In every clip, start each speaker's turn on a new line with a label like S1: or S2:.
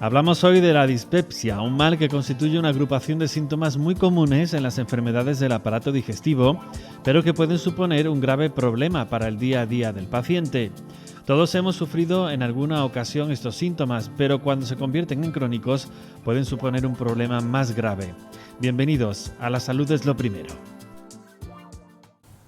S1: Hablamos hoy de la dispepsia, un mal que constituye una agrupación de síntomas muy comunes en las enfermedades del aparato digestivo, pero que pueden suponer un grave problema para el día a día del paciente. Todos hemos sufrido en alguna ocasión estos síntomas, pero cuando se convierten en crónicos pueden suponer un problema más grave. Bienvenidos a La Salud es lo Primero.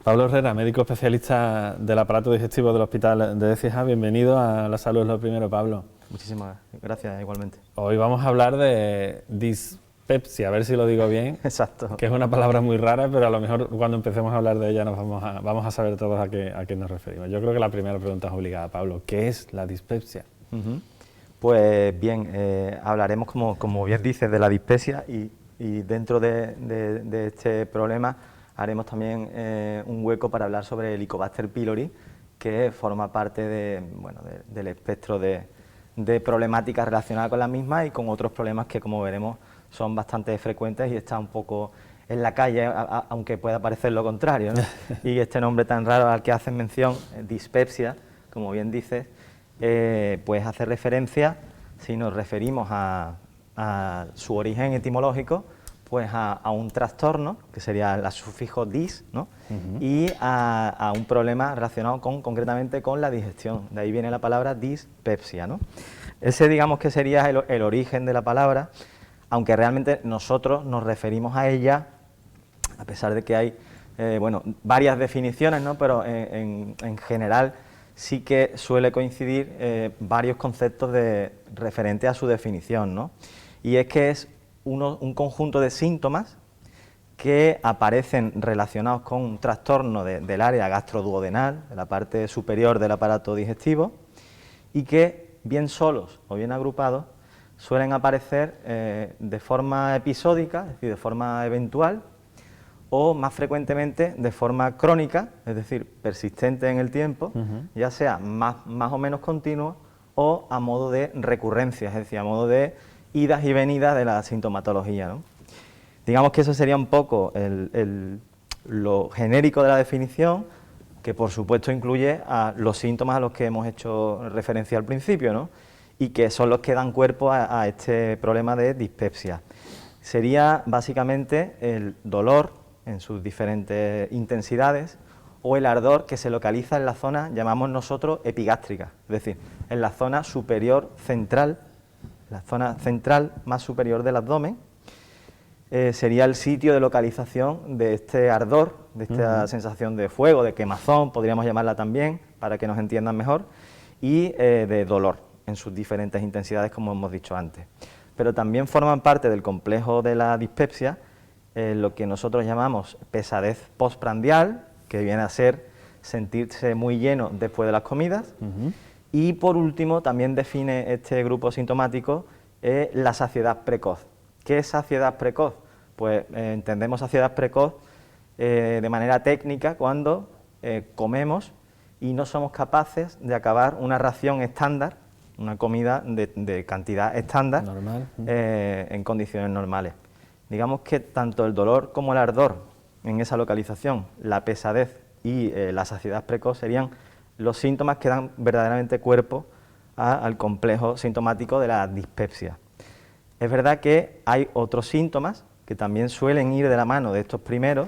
S1: Pablo Herrera, médico especialista del aparato digestivo del Hospital de Écija. Bienvenido a La Salud es lo Primero, Pablo.
S2: Muchísimas gracias, igualmente.
S1: Hoy vamos a hablar de dispepsia, a ver si lo digo bien.
S2: Exacto.
S1: Que es una palabra muy rara, pero a lo mejor cuando empecemos a hablar de ella vamos a saber todos a qué nos referimos. Yo creo que la primera pregunta es obligada, Pablo. ¿Qué es la dispepsia?
S2: Pues bien, hablaremos, como bien dices, de la dispepsia y dentro de este problema haremos también un hueco para hablar sobre el Helicobacter pylori, que forma parte del espectro de problemáticas relacionadas con la misma y con otros problemas que, como veremos, son bastante frecuentes y está un poco en la calle, aunque pueda parecer lo contrario, ¿no? Y este nombre tan raro al que haces mención, dispepsia, como bien dices, pues hace referencia, si nos referimos a su origen etimológico, pues a un trastorno, que sería el sufijo dis, ¿no? Y a un problema relacionado concretamente con la digestión. De ahí viene la palabra dispepsia, ¿no? Ese, digamos, que sería el origen de la palabra, aunque realmente nosotros nos referimos a ella, a pesar de que hay varias definiciones, ¿no? Pero en general sí que suele coincidir varios conceptos referentes a su definición, ¿no? Y es que es un conjunto de síntomas que aparecen relacionados con un trastorno del área gastroduodenal, de la parte superior del aparato digestivo, y que, bien solos o bien agrupados, suelen aparecer de forma episódica, es decir, de forma eventual, o más frecuentemente de forma crónica, es decir, persistente en el tiempo, ya sea más o menos continuo o a modo de recurrencia, es decir, a modo de idas y venidas de la sintomatología, ¿no? Digamos que eso sería un poco lo genérico de la definición, que por supuesto incluye a los síntomas a los que hemos hecho referencia al principio, ¿no? Y que son los que dan cuerpo a este problema de dispepsia. Sería básicamente el dolor en sus diferentes intensidades o el ardor que se localiza en la zona, llamamos nosotros epigástrica, es decir, en la zona superior central, la zona central más superior del abdomen, sería el sitio de localización de este ardor, de esta sensación de fuego, de quemazón, podríamos llamarla también, para que nos entiendan mejor, y de dolor en sus diferentes intensidades, como hemos dicho antes. Pero también forman parte del complejo de la dispepsia lo que nosotros llamamos pesadez postprandial, que viene a ser sentirse muy lleno después de las comidas, y por último también define este grupo sintomático la saciedad precoz. ¿Qué es saciedad precoz? Pues entendemos saciedad precoz de manera técnica cuando comemos y no somos capaces de acabar una ración estándar, una comida de cantidad estándar, normal, en condiciones normales. Digamos que tanto el dolor como el ardor en esa localización, la pesadez y la saciedad precoz serían los síntomas que dan verdaderamente cuerpo al complejo sintomático de la dispepsia. Es verdad que hay otros síntomas que también suelen ir de la mano de estos primeros,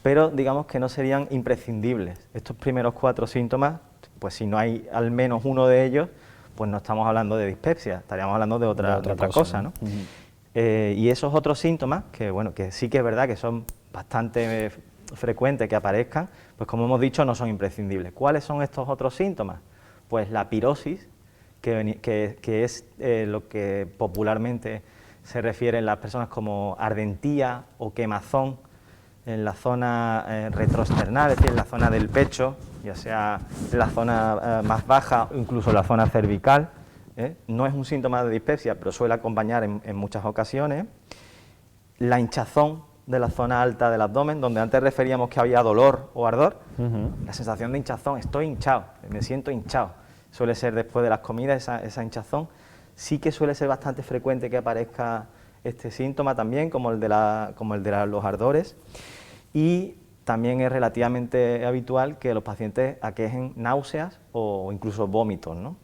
S2: pero digamos que no serían imprescindibles. Estos primeros 4 síntomas, pues si no hay al menos uno de ellos, pues no estamos hablando de dispepsia, estaríamos hablando de otra cosa, ¿no? Y esos otros síntomas, que sí que es verdad que son bastante frecuentes que aparezcan, pues como hemos dicho, no son imprescindibles. ¿Cuáles son estos otros síntomas? Pues la pirosis, que es lo que popularmente se refiere en las personas como ardentía o quemazón en la zona retroesternal, es decir, en la zona del pecho, ya sea en la zona más baja o incluso en la zona cervical. No es un síntoma de dispepsia, pero suele acompañar en muchas ocasiones. La hinchazón de la zona alta del abdomen, donde antes referíamos que había dolor o ardor, la sensación de hinchazón, estoy hinchado, me siento hinchado, suele ser después de las comidas esa hinchazón. Sí que suele ser bastante frecuente que aparezca este síntoma también, como el de los ardores, y también es relativamente habitual que los pacientes aquejen náuseas o incluso vómitos, ¿no?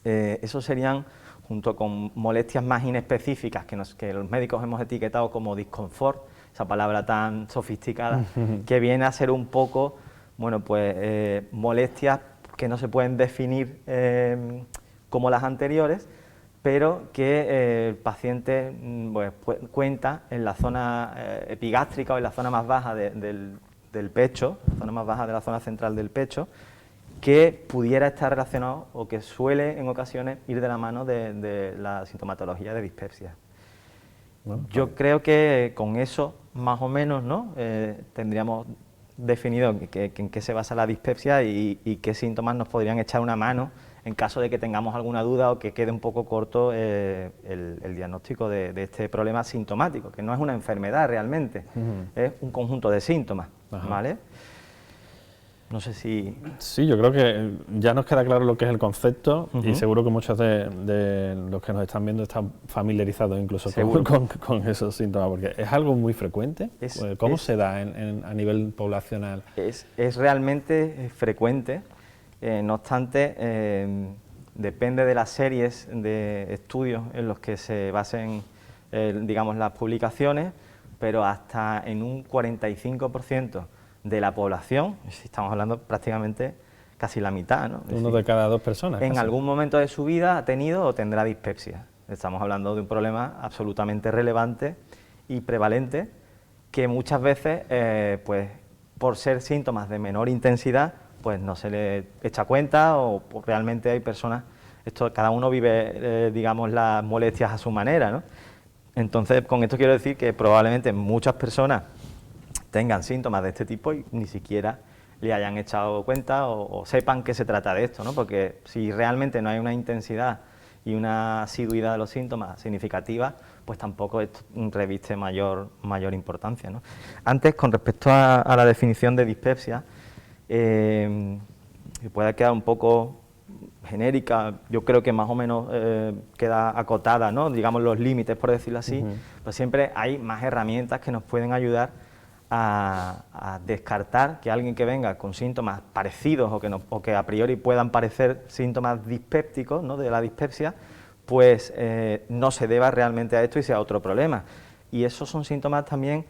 S2: Esos serían junto con molestias más inespecíficas que los médicos hemos etiquetado como disconfort, esa palabra tan sofisticada, que viene a ser un poco, bueno, pues molestias que no se pueden definir como las anteriores, pero que el paciente pues, cuenta en la zona epigástrica o en la zona más baja del pecho, la zona más baja de la zona central del pecho, que pudiera estar relacionado o que suele en ocasiones ir de la mano de la sintomatología de dispepsia. Bueno, yo creo que con eso más o menos, ¿no? Tendríamos definido en qué se basa la dispepsia y qué síntomas nos podrían echar una mano en caso de que tengamos alguna duda o que quede un poco corto el diagnóstico de este problema sintomático, que no es una enfermedad realmente, es un conjunto de síntomas, ¿vale? No sé si...
S3: Sí, yo creo que ya nos queda claro lo que es el concepto y seguro que muchos de los que nos están viendo están familiarizados incluso con esos síntomas, porque es algo muy frecuente. ¿Cómo se da a nivel poblacional?
S2: Es realmente frecuente, no obstante, depende de las series de estudios en los que se basen, digamos, las publicaciones, pero hasta en un 45% de la población, estamos hablando prácticamente casi la mitad, ¿no?
S3: Uno de cada dos personas.
S2: En algún momento de su vida ha tenido o tendrá dispepsia. Estamos hablando de un problema absolutamente relevante y prevalente que muchas veces, pues, por ser síntomas de menor intensidad, pues no se le echa cuenta o realmente hay personas, cada uno vive, digamos, las molestias a su manera, ¿no? Entonces, con esto quiero decir que probablemente muchas personas tengan síntomas de este tipo y ni siquiera le hayan echado cuenta o sepan que se trata de esto, ¿no? Porque si realmente no hay una intensidad y una asiduidad de los síntomas significativa, pues tampoco esto reviste mayor importancia, ¿no? Antes, con respecto a la definición de dispepsia, que puede quedar un poco genérica, yo creo que más o menos queda acotada, ¿no? Digamos los límites, por decirlo así, pues siempre hay más herramientas que nos pueden ayudar a descartar que alguien que venga con síntomas parecidos o que a priori puedan parecer síntomas dispépticos, ¿no? De la dispepsia, pues no se deba realmente a esto y sea otro problema. Y esos son síntomas también,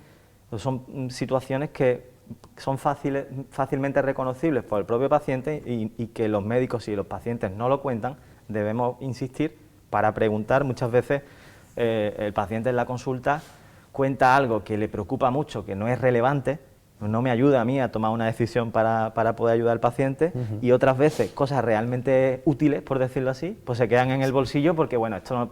S2: son situaciones que son fácilmente reconocibles por el propio paciente y que los médicos, si los pacientes no lo cuentan, debemos insistir para preguntar. Muchas veces el paciente en la consulta cuenta algo que le preocupa mucho, que no es relevante, no me ayuda a mí a tomar una decisión para poder ayudar al paciente, y otras veces cosas realmente útiles, por decirlo así, pues se quedan en el bolsillo porque, bueno, esto no,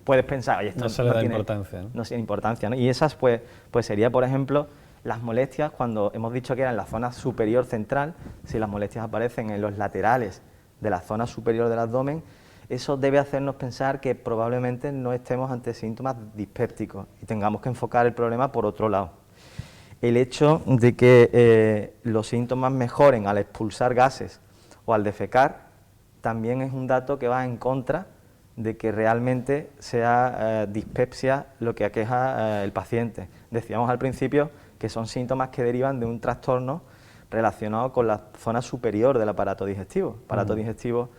S2: puedes pensar, oye, esto
S3: no se le da
S2: tiene
S3: importancia, ¿no?
S2: No tiene importancia, ¿no? Y esas, pues sería, por ejemplo, las molestias cuando hemos dicho que era en la zona superior central. Si las molestias aparecen en los laterales de la zona superior del abdomen, eso debe hacernos pensar que probablemente no estemos ante síntomas dispépticos y tengamos que enfocar el problema por otro lado. El hecho de que los síntomas mejoren al expulsar gases o al defecar también es un dato que va en contra de que realmente sea dispepsia lo que aqueja el paciente. Decíamos al principio que son síntomas que derivan de un trastorno relacionado con la zona superior del aparato digestivo. Aparato digestivo,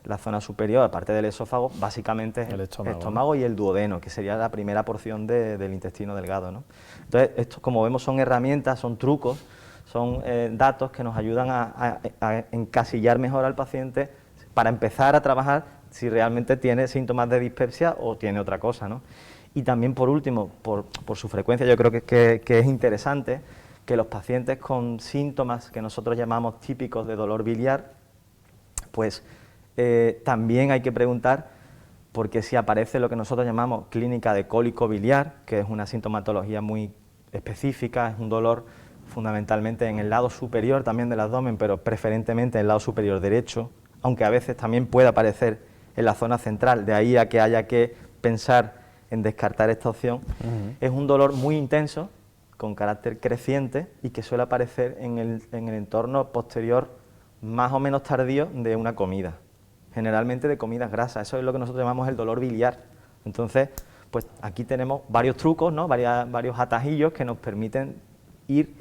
S2: la zona superior, aparte del esófago, básicamente es el estómago y el duodeno, que sería la primera porción del intestino delgado, ¿no? Entonces, esto, como vemos, son herramientas, son trucos, son datos que nos ayudan a encasillar mejor al paciente para empezar a trabajar si realmente tiene síntomas de dispepsia o tiene otra cosa, ¿no? Y también, por último, por su frecuencia, yo creo que es interesante que los pacientes con síntomas que nosotros llamamos típicos de dolor biliar, pues también hay que preguntar, porque si aparece lo que nosotros llamamos clínica de cólico biliar, que es una sintomatología muy específica, es un dolor fundamentalmente en el lado superior también del abdomen, pero preferentemente en el lado superior derecho, aunque a veces también puede aparecer en la zona central, de ahí a que haya que pensar en descartar esta opción. Es un dolor muy intenso, con carácter creciente y que suele aparecer en el entorno posterior más o menos tardío de una comida, generalmente de comidas grasas. Eso es lo que nosotros llamamos el dolor biliar. Entonces, pues aquí tenemos varios trucos, ¿no? Varios atajillos que nos permiten ir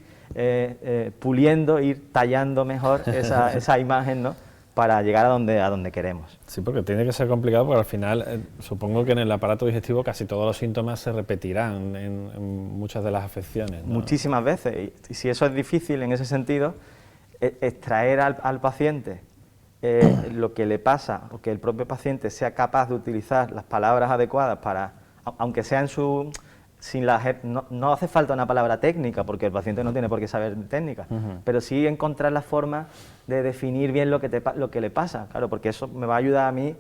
S2: puliendo, ir tallando mejor esa imagen, ¿no? para llegar a donde queremos.
S3: Sí, porque tiene que ser complicado, porque al final supongo que en el aparato digestivo casi todos los síntomas se repetirán en muchas de las afecciones, ¿no?
S2: Muchísimas veces, y si eso es difícil en ese sentido, extraer al paciente lo que le pasa, o que el propio paciente sea capaz de utilizar las palabras adecuadas para, aunque sea en su... no hace falta una palabra técnica, porque el paciente no tiene por qué saber técnica, pero sí encontrar la forma de definir bien lo que le pasa, claro, porque eso me va a ayudar a mí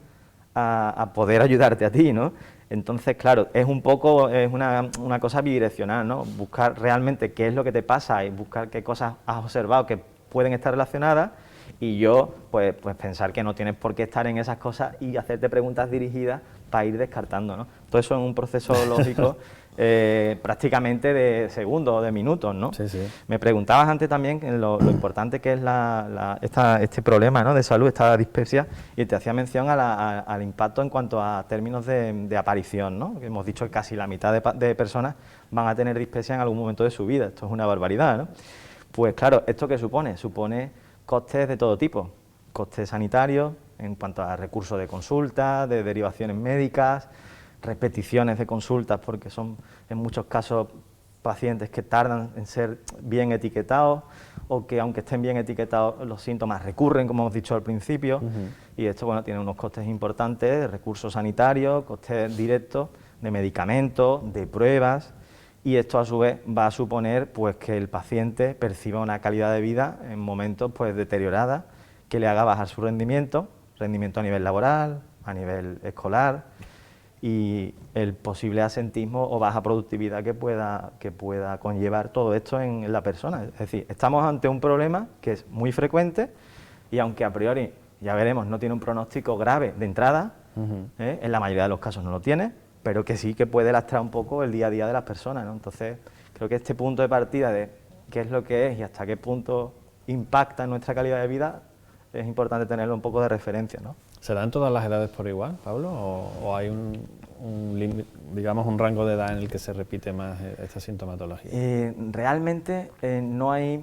S2: a poder ayudarte a ti, ¿no? Entonces, claro, es una cosa bidireccional, ¿no? Buscar realmente qué es lo que te pasa y buscar qué cosas has observado que pueden estar relacionadas, y yo, pues pensar que no tienes por qué estar en esas cosas y hacerte preguntas dirigidas para ir descartando, ¿no? Todo eso es un proceso lógico prácticamente de segundos o de minutos, ¿no?
S3: Sí, sí.
S2: Me preguntabas antes también lo importante que es este problema, ¿no?, de salud, esta dispepsia, y te hacía mención al impacto en cuanto a términos de aparición, ¿no? Que hemos dicho que casi la mitad de personas van a tener dispepsia en algún momento de su vida. Esto es una barbaridad, ¿no? Pues claro, ¿esto qué supone? Supone costes de todo tipo, costes sanitarios en cuanto a recursos de consulta, de derivaciones médicas, repeticiones de consultas, porque son en muchos casos pacientes que tardan en ser bien etiquetados, o que aunque estén bien etiquetados los síntomas recurren, como hemos dicho al principio, y esto, bueno, tiene unos costes importantes de recursos sanitarios, costes directos de medicamentos, de pruebas, y esto a su vez va a suponer pues que el paciente perciba una calidad de vida en momentos pues deteriorada, que le haga bajar su rendimiento a nivel laboral, a nivel escolar, y el posible asentismo o baja productividad que pueda conllevar todo esto en la persona. Es decir, estamos ante un problema que es muy frecuente, y aunque a priori, ya veremos, no tiene un pronóstico grave de entrada, en la mayoría de los casos no lo tiene, pero que sí que puede lastrar un poco el día a día de las personas, ¿no? Entonces, creo que este punto de partida de qué es lo que es y hasta qué punto impacta en nuestra calidad de vida es importante tenerlo un poco de referencia, ¿no?
S3: ¿Se dan todas las edades por igual, Pablo, o hay digamos un rango de edad en el que se repite más esta sintomatología?
S2: Realmente no hay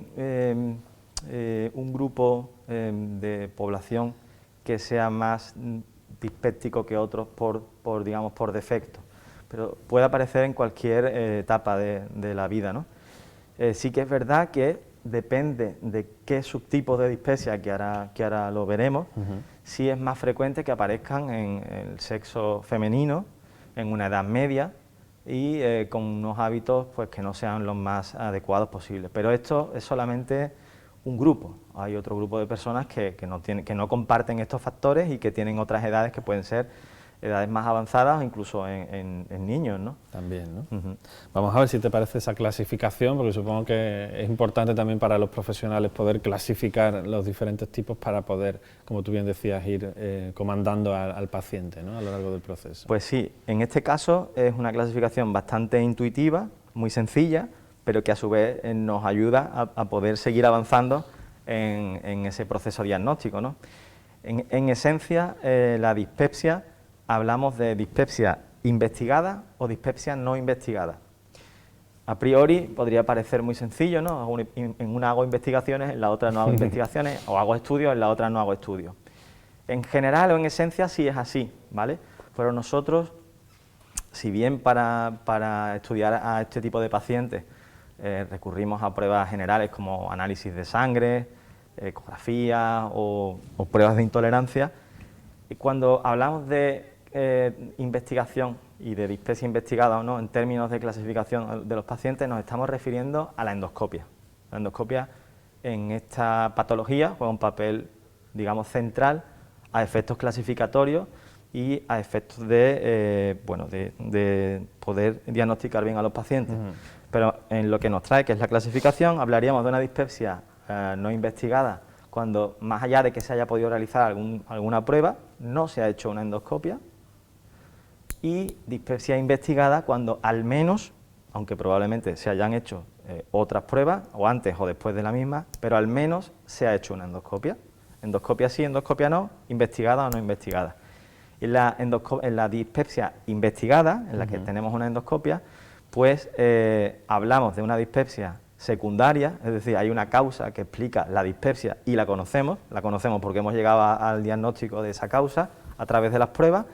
S2: un grupo de población que sea más dispéptico que otros por defecto, pero puede aparecer en cualquier etapa de la vida, ¿no? Sí que es verdad que depende de qué subtipos de dispepsia, que ahora lo veremos, sí es más frecuente que aparezcan en el sexo femenino, en una edad media, y con unos hábitos pues que no sean los más adecuados posibles. Pero esto es solamente un grupo. Hay otro grupo de personas que no comparten estos factores y que tienen otras edades que pueden ser edades más avanzadas o incluso en niños, ¿no?
S3: También, ¿no? Vamos a ver si te parece esa clasificación, porque supongo que es importante también para los profesionales poder clasificar los diferentes tipos para poder, como tú bien decías, ir comandando al paciente, ¿no?, a lo largo del proceso.
S2: Pues sí, en este caso es una clasificación bastante intuitiva, muy sencilla, pero que a su vez nos ayuda a poder seguir avanzando en ese proceso diagnóstico, ¿no? En esencia, la dispepsia, hablamos de dispepsia investigada o dispepsia no investigada. A priori podría parecer muy sencillo, ¿no? En una hago investigaciones, en la otra no hago investigaciones, o hago estudios, en la otra no hago estudios. En general o en esencia sí es así, ¿vale? Pero nosotros, si bien para estudiar a este tipo de pacientes recurrimos a pruebas generales como análisis de sangre, ecografía o pruebas de intolerancia, y cuando hablamos de investigación y de dispepsia investigada o no, en términos de clasificación de los pacientes, nos estamos refiriendo a la endoscopia. La endoscopia en esta patología juega un papel, digamos, central a efectos clasificatorios y a efectos de poder diagnosticar bien a los pacientes. Pero en lo que nos trae, que es la clasificación, hablaríamos de una dispepsia no investigada cuando, más allá de que se haya podido realizar alguna prueba, no se ha hecho una endoscopia, y dispepsia investigada cuando al menos, aunque probablemente se hayan hecho otras pruebas, o antes o después de la misma, pero al menos se ha hecho una endoscopia. Endoscopia sí, endoscopia no, investigada o no investigada. En la dispepsia investigada, en la que tenemos una endoscopia, pues hablamos de una dispepsia secundarias, es decir, hay una causa que explica la dispepsia y la conocemos porque hemos llegado al diagnóstico de esa causa a través de las pruebas,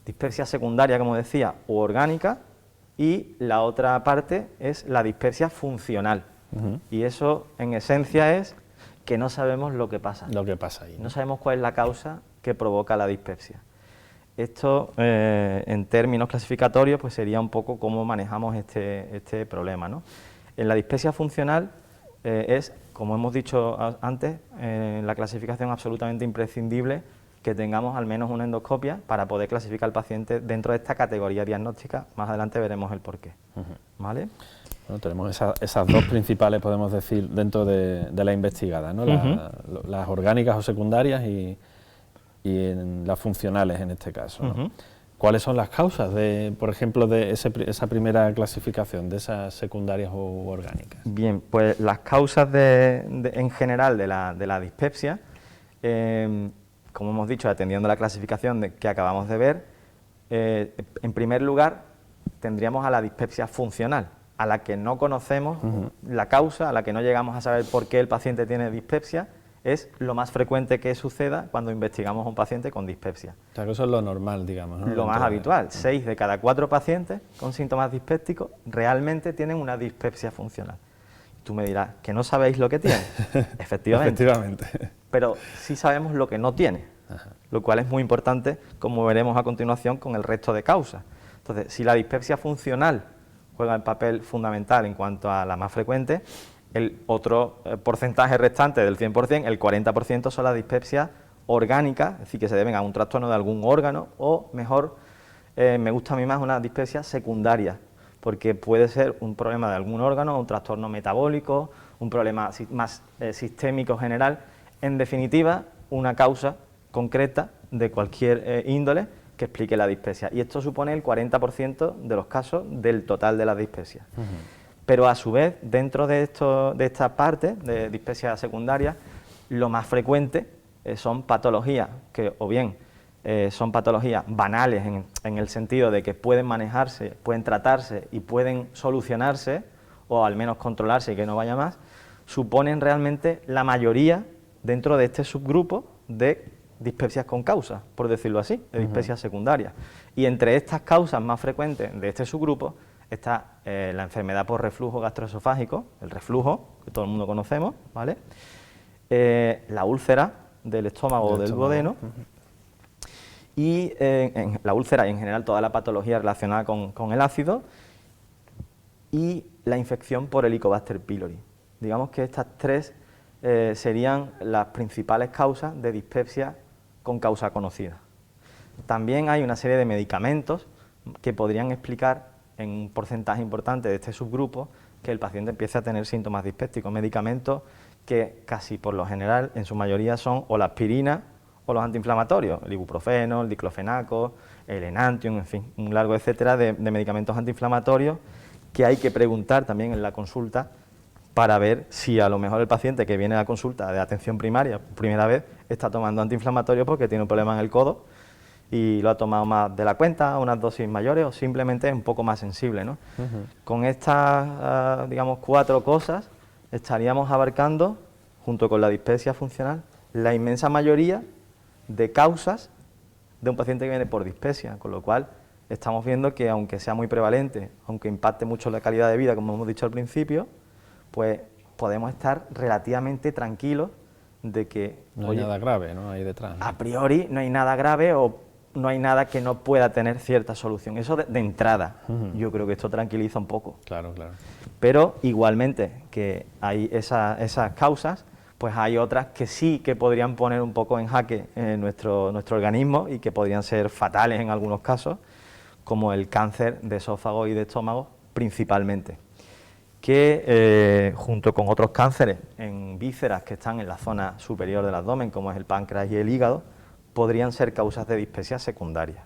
S2: dispepsia secundaria, como decía, u orgánica, y la otra parte es la dispepsia funcional, y eso en esencia es que no sabemos lo que pasa.
S3: Lo que pasa ahí, ¿no?
S2: No sabemos cuál es la causa que provoca la dispepsia. Esto, en términos clasificatorios, pues sería un poco cómo manejamos este problema, ¿no? En la dispepsia funcional es, como hemos dicho antes, en la clasificación absolutamente imprescindible que tengamos al menos una endoscopia para poder clasificar al paciente dentro de esta categoría diagnóstica. Más adelante veremos el porqué. ¿Vale?
S3: Bueno, tenemos esas dos principales, podemos decir, dentro de la investigada, ¿no? Las orgánicas o secundarias y en las funcionales en este caso, ¿no? ¿Cuáles son las causas, por ejemplo, de esa primera clasificación, de esas secundarias o orgánicas?
S2: Bien, pues las causas en general de la dispepsia, como hemos dicho, atendiendo a la clasificación que acabamos de ver, en primer lugar tendríamos a la dispepsia funcional, a la que no conocemos la causa, a la que no llegamos a saber por qué el paciente tiene dispepsia. Es lo más frecuente que suceda cuando investigamos a un paciente con dispepsia.
S3: O sea, que eso es lo normal, digamos, ¿no?
S2: Lo más habitual. 6 de cada 4 pacientes con síntomas dispépticos realmente tienen una dispepsia funcional. Tú me dirás, ¿que no sabéis lo que tiene? Efectivamente.
S3: Efectivamente.
S2: Pero sí sabemos lo que no tiene, lo cual es muy importante, como veremos a continuación, con el resto de causas. Entonces, si la dispepsia funcional juega el papel fundamental en cuanto a la más frecuente, el otro porcentaje restante del 100%, el 40%, son las dispepsias orgánicas, es decir, que se deben a un trastorno de algún órgano, o mejor, me gusta a mí más una dispepsia secundaria, porque puede ser un problema de algún órgano, un trastorno metabólico, un problema más sistémico general, en definitiva, una causa concreta de cualquier índole que explique la dispepsia. Y esto supone el 40% de los casos del total de las dispepsias. Pero a su vez, dentro de esta parte de dispepsia secundaria, lo más frecuente son patologías que o bien son patologías banales en el sentido de que pueden manejarse, pueden tratarse y pueden solucionarse, o al menos controlarse y que no vaya más, suponen realmente la mayoría dentro de este subgrupo de dispepsias con causa, por decirlo así, de dispepsias secundarias. Y entre estas causas más frecuentes de este subgrupo está la enfermedad por reflujo gastroesofágico, el reflujo, que todo el mundo conocemos, ¿vale? La úlcera del estómago o del duodeno, y la úlcera y en general toda la patología relacionada con el ácido, y la infección por Helicobacter pylori. Digamos que estas tres serían las principales causas de dispepsia con causa conocida. También hay una serie de medicamentos que podrían explicar en un porcentaje importante de este subgrupo que el paciente empiece a tener síntomas dispépticos, medicamentos que casi por lo general en su mayoría son o la aspirina o los antiinflamatorios, el ibuprofeno, el diclofenaco, el enantium, en fin, un largo etcétera de medicamentos antiinflamatorios que hay que preguntar también en la consulta para ver si a lo mejor el paciente que viene a la consulta de atención primaria por primera vez está tomando antiinflamatorios porque tiene un problema en el codo y lo ha tomado más de la cuenta, unas dosis mayores, o simplemente es un poco más sensible, ¿no? Con estas, digamos, 4 cosas estaríamos abarcando, junto con la dispepsia funcional, la inmensa mayoría de causas de un paciente que viene por dispepsia, con lo cual estamos viendo que aunque sea muy prevalente, aunque impacte mucho la calidad de vida, como hemos dicho al principio, pues podemos estar relativamente tranquilos de que
S3: no hay nada grave, ¿no? Ahí detrás, ¿no?
S2: A priori no hay nada grave o no hay nada que no pueda tener cierta solución. Eso de entrada, yo creo que esto tranquiliza un poco.
S3: Claro, claro.
S2: Pero igualmente que hay esas causas, pues hay otras que sí que podrían poner un poco en jaque nuestro organismo y que podrían ser fatales en algunos casos, como el cáncer de esófago y de estómago principalmente, que junto con otros cánceres en vísceras que están en la zona superior del abdomen, como es el páncreas y el hígado, podrían ser causas de dispepsia secundaria,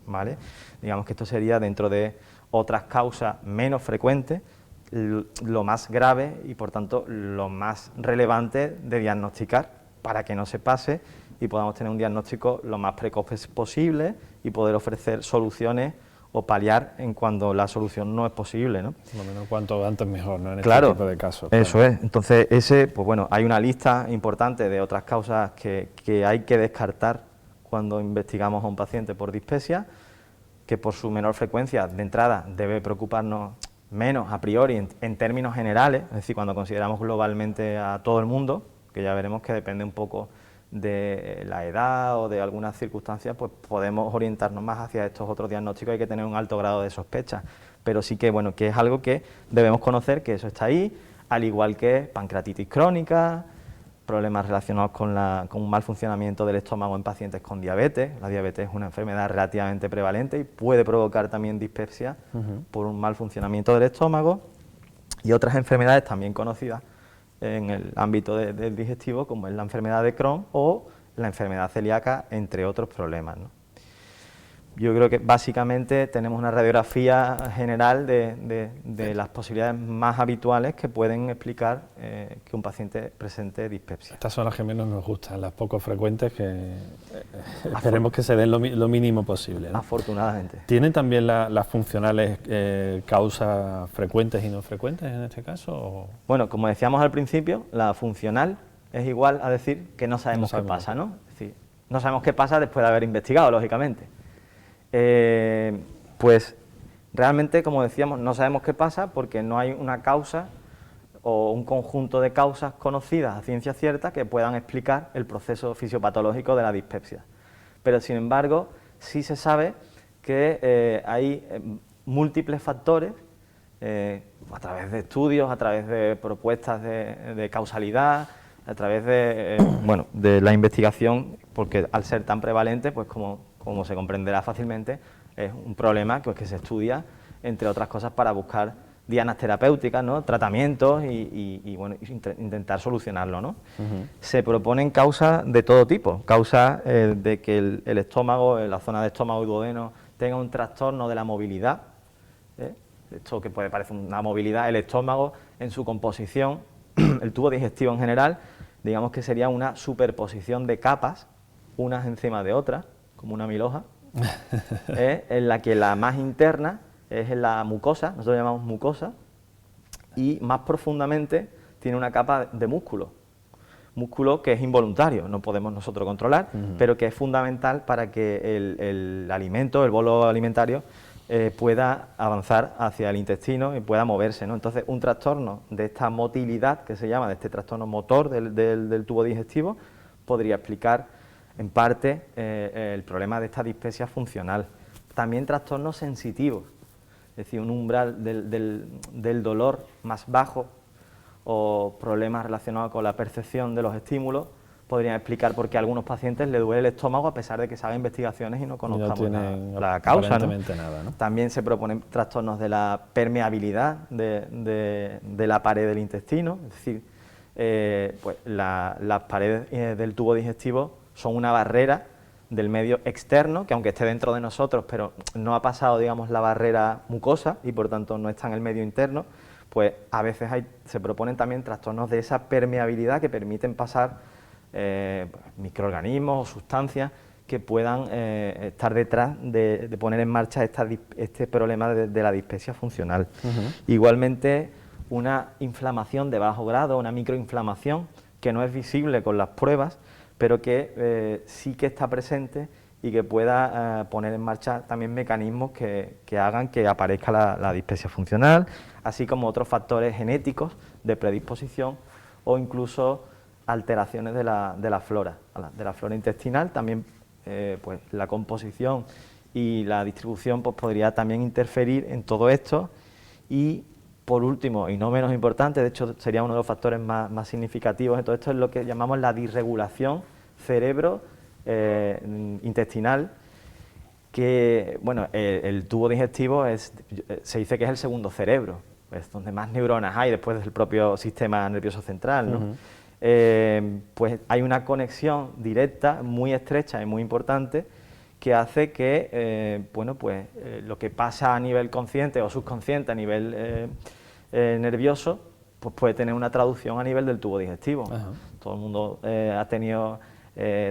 S2: ¿vale? Digamos que esto sería dentro de otras causas menos frecuentes, lo más grave y por tanto lo más relevante de diagnosticar para que no se pase y podamos tener un diagnóstico lo más precoz posible y poder ofrecer soluciones o paliar en cuando la solución no es posible, ¿no?
S3: Por lo menos cuanto antes mejor, ¿no? En
S2: Claro,
S3: este tipo de casos.
S2: Eso es. Entonces, pues bueno, hay una lista importante de otras causas que hay que descartar cuando investigamos a un paciente por dispepsia, que por su menor frecuencia de entrada debe preocuparnos menos a priori en términos generales, es decir, cuando consideramos globalmente a todo el mundo, que ya veremos que depende un poco de la edad o de algunas circunstancias, pues podemos orientarnos más hacia estos otros diagnósticos. Hay que tener un alto grado de sospecha, pero sí que, bueno, que es algo que debemos conocer, que eso está ahí, al igual que pancreatitis crónica, problemas relacionados con un mal funcionamiento del estómago en pacientes con diabetes. La diabetes es una enfermedad relativamente prevalente y puede provocar también dispepsia por un mal funcionamiento del estómago, y otras enfermedades también conocidas en el ámbito del digestivo, como es la enfermedad de Crohn o la enfermedad celíaca, entre otros problemas, ¿no? Yo creo que básicamente tenemos una radiografía general de las posibilidades más habituales que pueden explicar que un paciente presente dispepsia.
S3: Estas son las que menos nos gustan, las poco frecuentes, que esperemos que se den lo mínimo posible, ¿no?
S2: Afortunadamente.
S3: ¿Tienen también las funcionales causas frecuentes y no frecuentes en este caso? ¿O?
S2: Bueno, como decíamos al principio, la funcional es igual a decir que no sabemos qué pasa, ¿no? Es decir, no sabemos qué pasa después de haber investigado, lógicamente. Pues realmente, como decíamos, no sabemos qué pasa porque no hay una causa o un conjunto de causas conocidas a ciencia cierta que puedan explicar el proceso fisiopatológico de la dispepsia. Pero, sin embargo, sí se sabe que hay múltiples factores, a través de estudios, a través de propuestas de causalidad, a través de, bueno, de la investigación, porque al ser tan prevalente, pues como se comprenderá fácilmente, es un problema que se estudia, entre otras cosas, para buscar dianas terapéuticas, ¿no? Tratamientos y bueno, intentar solucionarlo, ¿no? Se proponen causas de todo tipo, causas de que el estómago, la zona de estómago y duodeno, tenga un trastorno de la movilidad, esto que puede parecer una movilidad, el estómago en su composición, el tubo digestivo en general, digamos que sería una superposición de capas, unas encima de otras, como una milhoja, en la que la más interna es la mucosa, nosotros la llamamos mucosa, y más profundamente tiene una capa de músculo que es involuntario, no podemos nosotros controlar, pero que es fundamental para que el alimento, el bolo alimentario, pueda avanzar hacia el intestino y pueda moverse, ¿no? Entonces, un trastorno de esta motilidad, que se llama, de este trastorno motor del tubo digestivo, podría explicar en parte el problema de esta dispepsia funcional. También trastornos sensitivos, es decir, un umbral del dolor más bajo o problemas relacionados con la percepción de los estímulos podrían explicar por qué a algunos pacientes les duele el estómago a pesar de que se hagan investigaciones y no conozcamos la causa, ¿no?
S3: Nada, ¿no?
S2: También se proponen trastornos de la permeabilidad de la pared del intestino, es decir, pues las paredes del tubo digestivo son una barrera del medio externo, que aunque esté dentro de nosotros, pero no ha pasado, digamos, la barrera mucosa y por tanto no está en el medio interno, pues a veces se proponen también trastornos de esa permeabilidad que permiten pasar microorganismos o sustancias que puedan estar detrás de poner en marcha este problema de la dispepsia funcional. Igualmente, una inflamación de bajo grado, una microinflamación que no es visible con las pruebas, pero que sí que está presente y que pueda poner en marcha también mecanismos que hagan que aparezca la dispepsia funcional, así como otros factores genéticos de predisposición o incluso alteraciones de la flora intestinal. También pues la composición y la distribución pues podría también interferir en todo esto. Y por último, y no menos importante, de hecho sería uno de los factores más significativos de todo esto, es lo que llamamos la disregulación cerebro-intestinal, que, bueno, el tubo digestivo se dice que es el segundo cerebro, es donde más neuronas hay después del propio sistema nervioso central, ¿no? Pues hay una conexión directa, muy estrecha y muy importante, que hace que, bueno, pues lo que pasa a nivel consciente o subconsciente, a nivel nervioso, pues puede tener una traducción a nivel del tubo digestivo. Todo el mundo ha tenido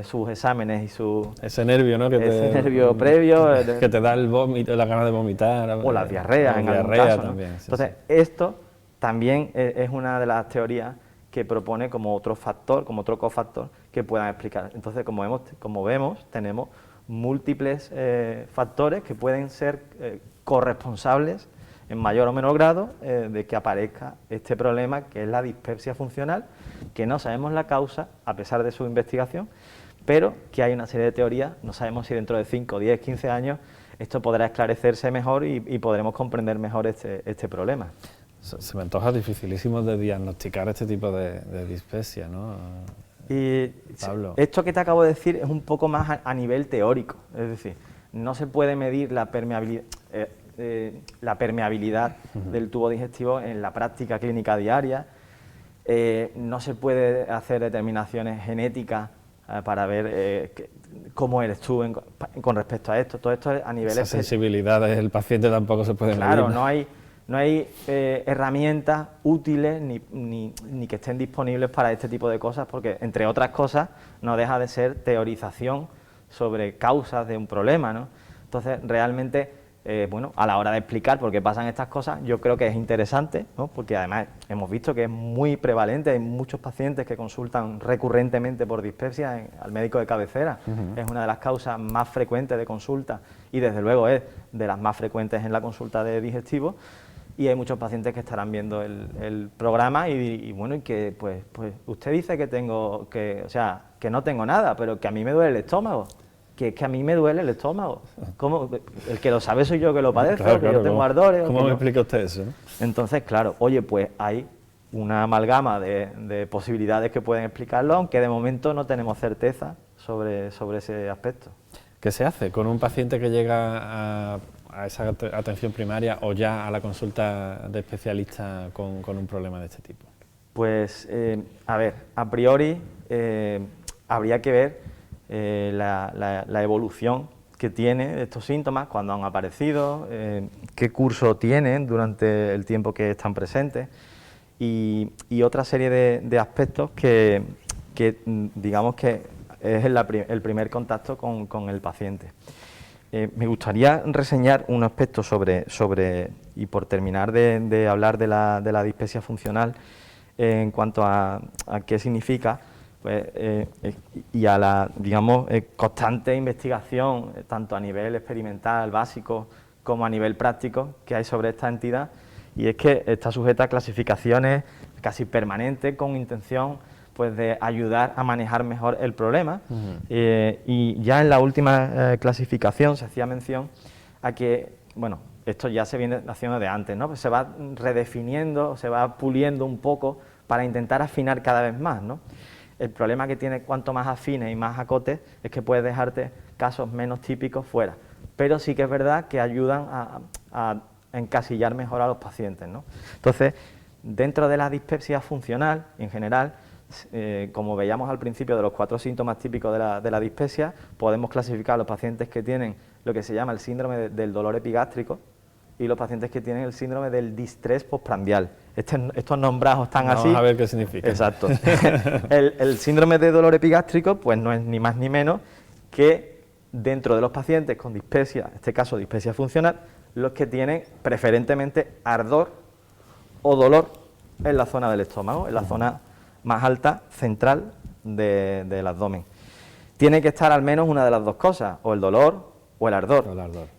S2: sus exámenes y su...
S3: Ese nervio, ¿no?
S2: Ese nervio previo.
S3: Que te da el vómito, la ganas de vomitar.
S2: O la diarrea, en algún caso, también, ¿no? Entonces, esto también es una de las teorías que propone como otro factor, como otro cofactor que puedan explicar. Entonces, como vemos, tenemos múltiples factores que pueden ser corresponsables en mayor o menor grado de que aparezca este problema, que es la dispepsia funcional, que no sabemos la causa a pesar de su investigación, pero que hay una serie de teorías. No sabemos si dentro de 5, 10, 15 años esto podrá esclarecerse mejor y podremos comprender mejor este problema.
S3: Se me antoja dificilísimo de diagnosticar este tipo de dispepsia, ¿no,
S2: y
S3: Pablo?
S2: Esto que te acabo de decir es un poco más a nivel teórico, es decir, no se puede medir la permeabilidad del tubo digestivo en la práctica clínica diaria, no se puede hacer determinaciones genéticas para ver cómo eres tú con respecto a esto. Todo esto es a nivel...
S3: Esa sensibilidad del paciente tampoco se puede medir.
S2: Claro, no hay herramientas útiles ni que estén disponibles para este tipo de cosas, porque, entre otras cosas, no deja de ser teorización sobre causas de un problema, ¿no? Entonces, realmente, bueno, a la hora de explicar por qué pasan estas cosas, yo creo que es interesante, ¿no? Porque además hemos visto que es muy prevalente, hay muchos pacientes que consultan recurrentemente por dispepsia al médico de cabecera. Es una de las causas más frecuentes de consulta y, desde luego, es de las más frecuentes en la consulta de digestivo. Y hay muchos pacientes que estarán viendo el programa y bueno, y que pues usted dice que que no tengo nada, pero que a mí me duele el estómago. Que es que a mí me duele el estómago. ¿Cómo? El que lo sabe soy yo que lo padezco,
S3: claro,
S2: que yo tengo ardores.
S3: ¿Cómo me explica usted eso?
S2: Entonces, claro, oye, pues hay una amalgama de posibilidades que pueden explicarlo, aunque de momento no tenemos certeza sobre ese aspecto.
S3: ¿Qué se hace con un paciente que llega a esa atención primaria o ya a la consulta de especialista con un problema de este tipo?
S2: Pues, a ver, a priori habría que ver la evolución que tiene estos síntomas, cuando han aparecido, qué curso tienen durante el tiempo que están presentes y otra serie de aspectos que digamos que es el primer contacto con el paciente. Me gustaría reseñar un aspecto y por terminar de hablar de la dispepsia funcional en cuanto a qué significa, pues, y a la, digamos, constante investigación, tanto a nivel experimental, básico, como a nivel práctico, que hay sobre esta entidad, y es que está sujeta a clasificaciones casi permanentes con intención pues de ayudar a manejar mejor el problema. Y ya en la última clasificación se hacía mención a que, bueno, esto ya se viene haciendo de antes, ¿no? Pues se va redefiniendo, se va puliendo un poco para intentar afinar cada vez más, ¿no? El problema que tiene cuanto más afines y más acotes es que puedes dejarte casos menos típicos fuera, pero sí que es verdad que ayudan a encasillar mejor a los pacientes, ¿no? Entonces, dentro de la dispepsia funcional, en general, como veíamos al principio de los 4 síntomas típicos de la dispepsia, podemos clasificar a los pacientes que tienen lo que se llama el síndrome del dolor epigástrico y los pacientes que tienen el síndrome del distrés postprandial. Estos nombrados están así.
S3: Vamos a ver qué significa.
S2: Exacto. El síndrome de dolor epigástrico pues no es ni más ni menos que dentro de los pacientes con dispepsia, en este caso dispepsia funcional, los que tienen preferentemente ardor o dolor en la zona del estómago, en la zona más alta, central del abdomen. Tiene que estar al menos una de las dos cosas, o el dolor o el ardor.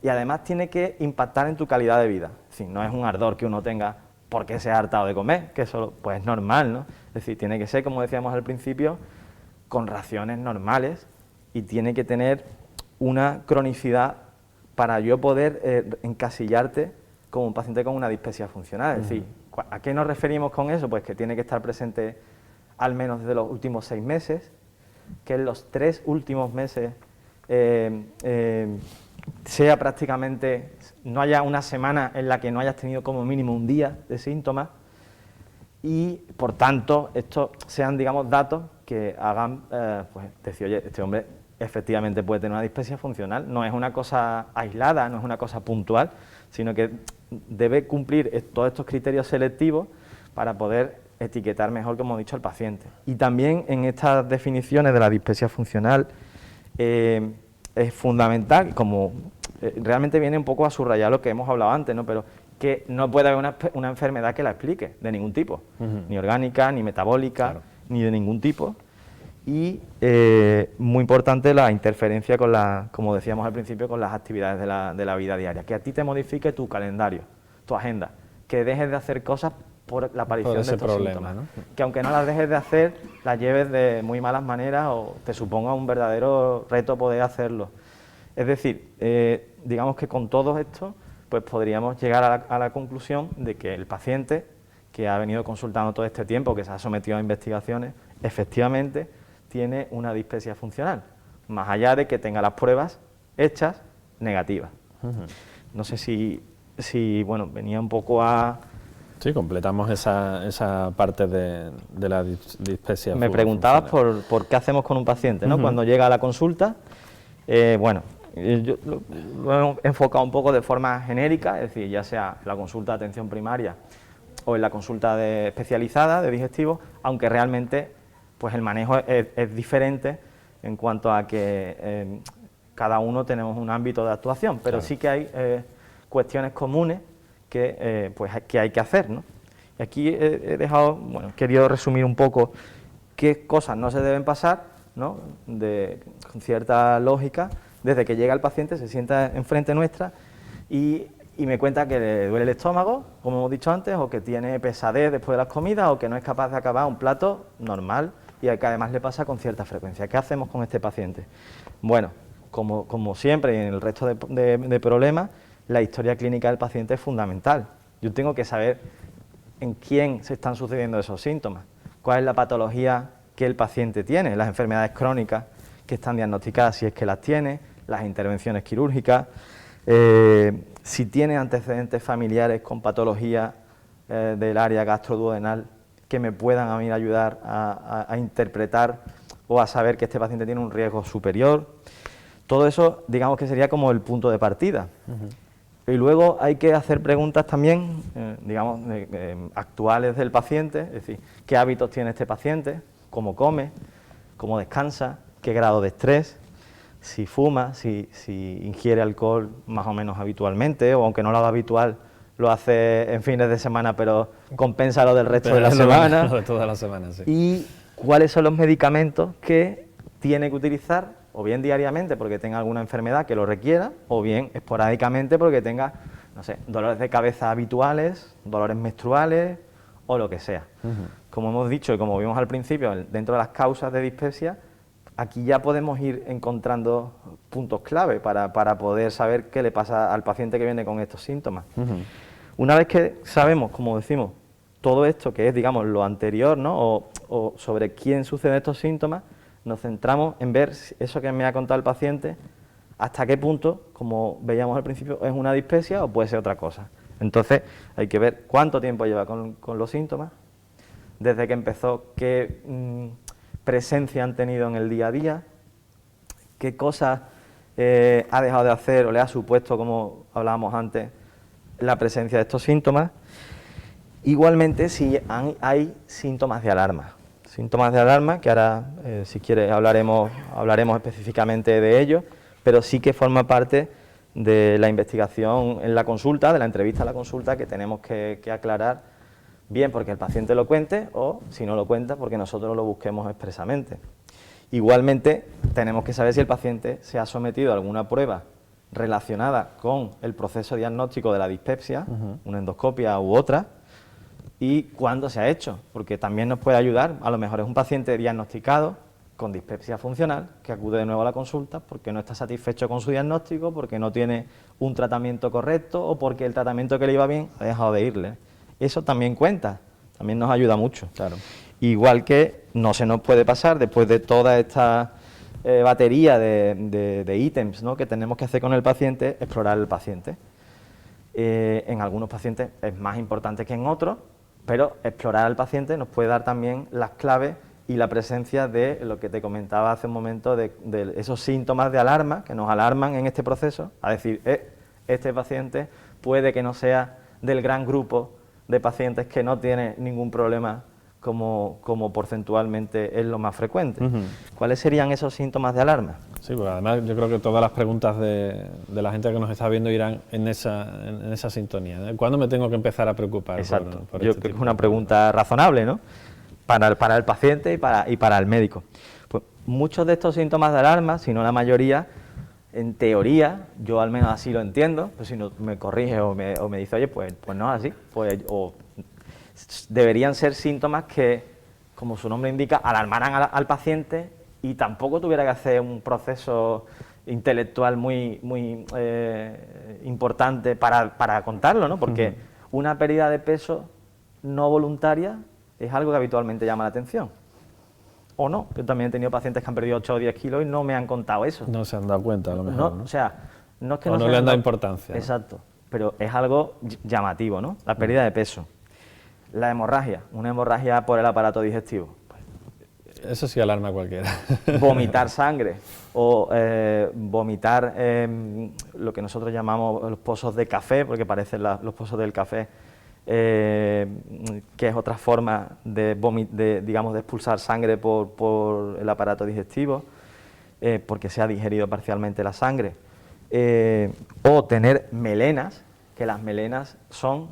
S2: Y además tiene que impactar en tu calidad de vida. Es decir, no es un ardor que uno tenga porque se ha hartado de comer, que eso pues es normal, ¿no? Es decir, tiene que ser, como decíamos al principio, con raciones normales y tiene que tener una cronicidad para yo poder encasillarte como un paciente con una dispepsia funcional. Es decir, ¿a qué nos referimos con eso? Pues que tiene que estar presente al menos desde los últimos 6 meses, que en los 3 últimos meses sea prácticamente, no haya una semana en la que no hayas tenido como mínimo un día de síntomas y, por tanto, estos sean, digamos, datos que hagan, pues, decir, oye, este hombre efectivamente puede tener una dispepsia funcional, no es una cosa aislada, no es una cosa puntual, sino que debe cumplir todos estos criterios selectivos para poder etiquetar mejor, como he dicho, al paciente. Y también en estas definiciones de la dispepsia funcional es fundamental, como realmente viene un poco a subrayar lo que hemos hablado antes, ¿no? Pero que no puede haber una enfermedad que la explique, de ningún tipo, ni orgánica, ni metabólica, ni de ningún tipo. Y muy importante la interferencia con como decíamos al principio, con las actividades de la vida diaria, que a ti te modifique tu calendario, tu agenda, que dejes de hacer cosas por la aparición de estos síntomas, ¿no? Que aunque no las dejes de hacer, las lleves de muy malas maneras o te suponga un verdadero reto poder hacerlo. Es decir, digamos que con todo esto, pues podríamos llegar a la conclusión de que el paciente que ha venido consultando todo este tiempo, que se ha sometido a investigaciones, efectivamente tiene una dispepsia funcional, más allá de que tenga las pruebas hechas negativas. No sé si bueno, venía un poco a...
S3: Sí, completamos esa parte de la dispepsia.
S2: Me preguntabas por qué hacemos con un paciente, ¿no? Cuando llega a la consulta, bueno, yo lo he enfocado un poco de forma genérica, es decir, ya sea en la consulta de atención primaria o en la consulta especializada de digestivo, aunque realmente pues el manejo es diferente en cuanto a que cada uno tenemos un ámbito de actuación, pero sí que hay cuestiones comunes que hay que hacer, ¿no? Y aquí he dejado, bueno, querido resumir un poco qué cosas no se deben pasar, ¿no? Con cierta lógica, desde que llega el paciente, se sienta enfrente nuestra y me cuenta que le duele el estómago, como hemos dicho antes, o que tiene pesadez después de las comidas, o que no es capaz de acabar un plato normal y que además le pasa con cierta frecuencia. ¿Qué hacemos con este paciente? Bueno, como siempre y en el resto de problemas, la historia clínica del paciente es fundamental. Yo tengo que saber en quién se están sucediendo esos síntomas, cuál es la patología que el paciente tiene, las enfermedades crónicas que están diagnosticadas, si es que las tiene, las intervenciones quirúrgicas, si tiene antecedentes familiares con patología del área gastroduodenal que me puedan a mí ayudar a interpretar o a saber que este paciente tiene un riesgo superior. Todo eso, digamos que sería como el punto de partida. Y luego hay que hacer preguntas también, digamos, actuales del paciente, es decir, qué hábitos tiene este paciente, cómo come, cómo descansa, qué grado de estrés, si fuma, si ingiere alcohol más o menos habitualmente, o aunque no lo haga habitual, lo hace en fines de semana, pero compensa lo del resto de la semana.
S3: Lo de toda la semana, sí.
S2: Y cuáles son los medicamentos que tiene que utilizar, o bien diariamente porque tenga alguna enfermedad que lo requiera, o bien esporádicamente porque tenga, no sé, dolores de cabeza habituales, dolores menstruales o lo que sea. Como hemos dicho y como vimos al principio, dentro de las causas de dispepsia, aquí ya podemos ir encontrando puntos clave para poder saber qué le pasa al paciente que viene con estos síntomas. Una vez que sabemos, como decimos, todo esto que es, digamos, lo anterior, ¿no? o sobre quién suceden estos síntomas, nos centramos en ver eso que me ha contado el paciente, hasta qué punto, como veíamos al principio, es una dispepsia o puede ser otra cosa. Entonces hay que ver cuánto tiempo lleva con los síntomas, desde que empezó, qué presencia han tenido en el día a día, qué cosas ha dejado de hacer o le ha supuesto, como hablábamos antes, la presencia de estos síntomas. Igualmente, si hay síntomas de alarma. Síntomas de alarma, que ahora, si quieres, hablaremos específicamente de ellos, pero sí que forma parte de la investigación en la consulta, de la entrevista a la consulta, que tenemos que aclarar, bien porque el paciente lo cuente, o si no lo cuenta, porque nosotros lo busquemos expresamente. Igualmente, tenemos que saber si el paciente se ha sometido a alguna prueba relacionada con el proceso diagnóstico de la dispepsia, una endoscopia u otra, y cuándo se ha hecho, porque también nos puede ayudar. A lo mejor es un paciente diagnosticado con dispepsia funcional que acude de nuevo a la consulta porque no está satisfecho con su diagnóstico, porque no tiene un tratamiento correcto o porque el tratamiento que le iba bien ha dejado de irle. Eso también cuenta, también nos ayuda mucho.
S3: Claro.
S2: Igual que no se nos puede pasar, después de toda esta batería de ítems, ¿no?, que tenemos que hacer con el paciente, explorar el paciente. En algunos pacientes es más importante que en otros, pero explorar al paciente nos puede dar también las claves y la presencia de lo que te comentaba hace un momento, de esos síntomas de alarma que nos alarman en este proceso, a decir, este paciente puede que no sea del gran grupo de pacientes que no tiene ningún problema como porcentualmente es lo más frecuente. ¿Cuáles serían esos síntomas de alarma?
S3: Sí, pues además yo creo que todas las preguntas de la gente que nos está viendo irán en esa sintonía, ¿no? ¿Cuándo me tengo que empezar a preocupar?
S2: Exacto.
S3: Por
S2: Yo
S3: este
S2: creo que
S3: tipo
S2: es una pregunta razonable, ¿no? Para el paciente y para el médico. Pues muchos de estos síntomas de alarma, si no la mayoría, en teoría, yo al menos así lo entiendo, pero si no me corrige o me dice, oye, pues no es así, deberían ser síntomas que, como su nombre indica, alarmaran al paciente y tampoco tuviera que hacer un proceso intelectual muy importante para contarlo, ¿no? Porque una pérdida de peso no voluntaria es algo que habitualmente llama la atención. O no, yo también he tenido pacientes que han perdido 8 o 10 kilos y no me han contado eso.
S3: No se han dado cuenta, a lo mejor, ¿no?
S2: O sea, no es que
S3: no le han dado importancia.
S2: Exacto, pero es algo llamativo, ¿no? La pérdida de peso. La hemorragia, una hemorragia por el aparato digestivo.
S3: Eso sí alarma a cualquiera.
S2: Vomitar sangre o vomitar lo que nosotros llamamos los pozos de café, porque parecen los pozos del café, que es otra forma de expulsar sangre por el aparato digestivo, porque se ha digerido parcialmente la sangre. O tener melenas, que las melenas son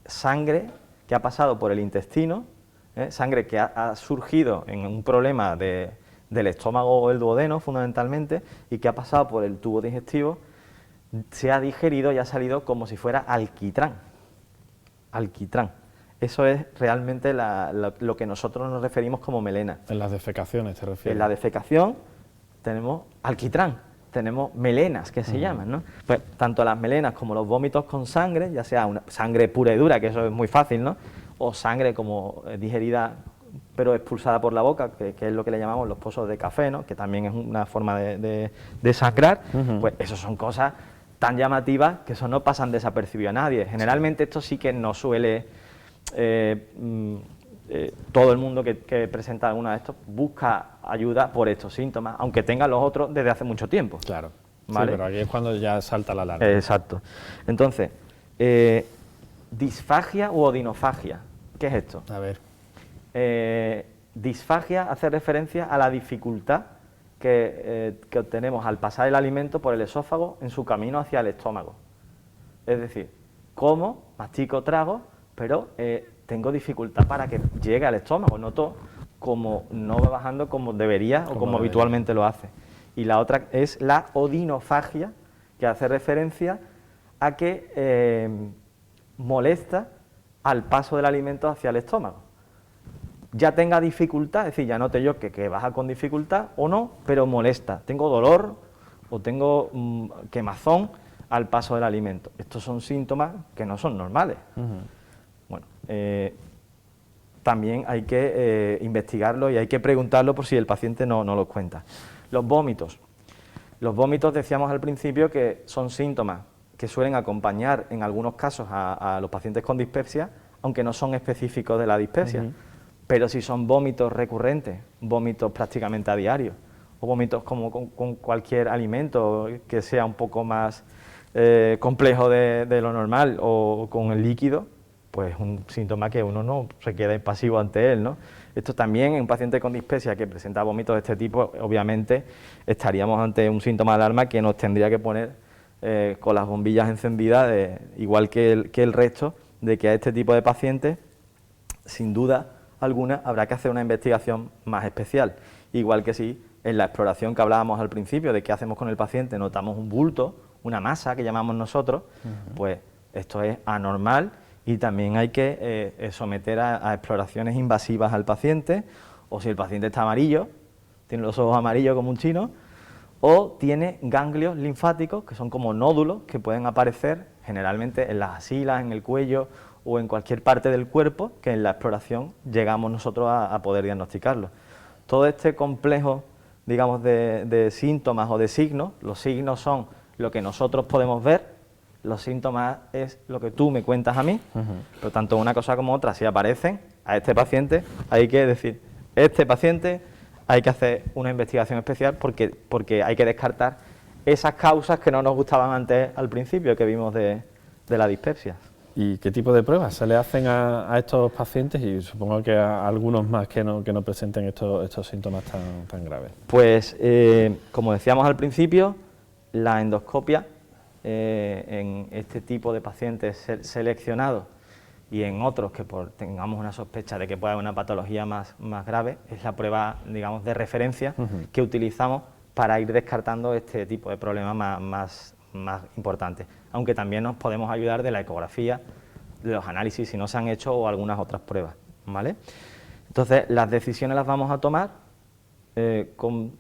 S2: sangre que ha pasado por el intestino, sangre que ha surgido en un problema del estómago o el duodeno fundamentalmente y que ha pasado por el tubo digestivo, se ha digerido y ha salido como si fuera alquitrán. Alquitrán. Eso es realmente lo que nosotros nos referimos como melena.
S3: En las defecaciones te refieres.
S2: En la defecación tenemos alquitrán, tenemos melenas que se llaman, ¿no? Pues tanto las melenas como los vómitos con sangre, ya sea una sangre pura y dura, que eso es muy fácil, ¿no? O sangre como digerida pero expulsada por la boca, que es lo que le llamamos los pozos de café, ¿no? Que también es una forma de sangrar, pues eso son cosas tan llamativas que eso no pasan desapercibido a nadie. Generalmente esto sí que no suele, todo el mundo que presenta alguno de estos busca ayuda por estos síntomas, aunque tenga los otros desde hace mucho tiempo.
S3: Claro,
S2: ¿vale?
S3: Sí, pero aquí es cuando ya salta la alarma.
S2: Exacto. Entonces, disfagia u odinofagia, ¿qué es esto?
S3: A ver.
S2: Disfagia hace referencia a la dificultad que obtenemos al pasar el alimento por el esófago en su camino hacia el estómago. Es decir, como, mastico, trago, pero tengo dificultad para que llegue al estómago, noto como no va bajando como debería o como habitualmente lo hace. Y la otra es la odinofagia, que hace referencia a que molesta al paso del alimento hacia el estómago. Ya tenga dificultad, es decir, ya note yo que baja con dificultad o no, pero molesta. Tengo dolor o tengo quemazón al paso del alimento. Estos son síntomas que no son normales. Bueno, también hay que investigarlo y hay que preguntarlo por si el paciente no los cuenta. Los vómitos. Los vómitos decíamos al principio que son síntomas que suelen acompañar en algunos casos a los pacientes con dispepsia, aunque no son específicos de la dispepsia. Pero si son vómitos recurrentes, vómitos prácticamente a diario, o vómitos como con cualquier alimento que sea un poco más complejo de lo normal o con el líquido, pues un síntoma que uno no se queda impasivo ante él, ¿no? Esto también en un paciente con dispepsia que presenta vómitos de este tipo, obviamente estaríamos ante un síntoma de alarma que nos tendría que poner con las bombillas encendidas, igual que el resto, de que a este tipo de pacientes, sin duda alguna, habrá que hacer una investigación más especial. Igual que si en la exploración que hablábamos al principio de qué hacemos con el paciente, notamos un bulto, una masa que llamamos nosotros, pues esto es anormal y también hay que someter a exploraciones invasivas al paciente, o si el paciente está amarillo, tiene los ojos amarillos como un chino, o tiene ganglios linfáticos, que son como nódulos que pueden aparecer generalmente en las axilas, en el cuello o en cualquier parte del cuerpo, que en la exploración llegamos nosotros a poder diagnosticarlo. Todo este complejo, digamos, de síntomas o de signos, los signos son lo que nosotros podemos ver, los síntomas es lo que tú me cuentas a mí, pero tanto una cosa como otra, si aparecen a este paciente, hay que decir, este paciente hay que hacer una investigación especial porque hay que descartar esas causas que no nos gustaban antes al principio que vimos de la dispepsia.
S3: ¿Y qué tipo de pruebas se le hacen a estos pacientes y supongo que a algunos más que no presenten estos síntomas tan graves?
S2: Pues, como decíamos al principio, la endoscopia en este tipo de pacientes seleccionados y en otros que tengamos una sospecha de que pueda haber una patología más grave, es la prueba, digamos, de referencia que utilizamos para ir descartando este tipo de problemas más importantes, aunque también nos podemos ayudar de la ecografía, de los análisis si no se han hecho o algunas otras pruebas, ¿vale? Entonces, las decisiones las vamos a tomar con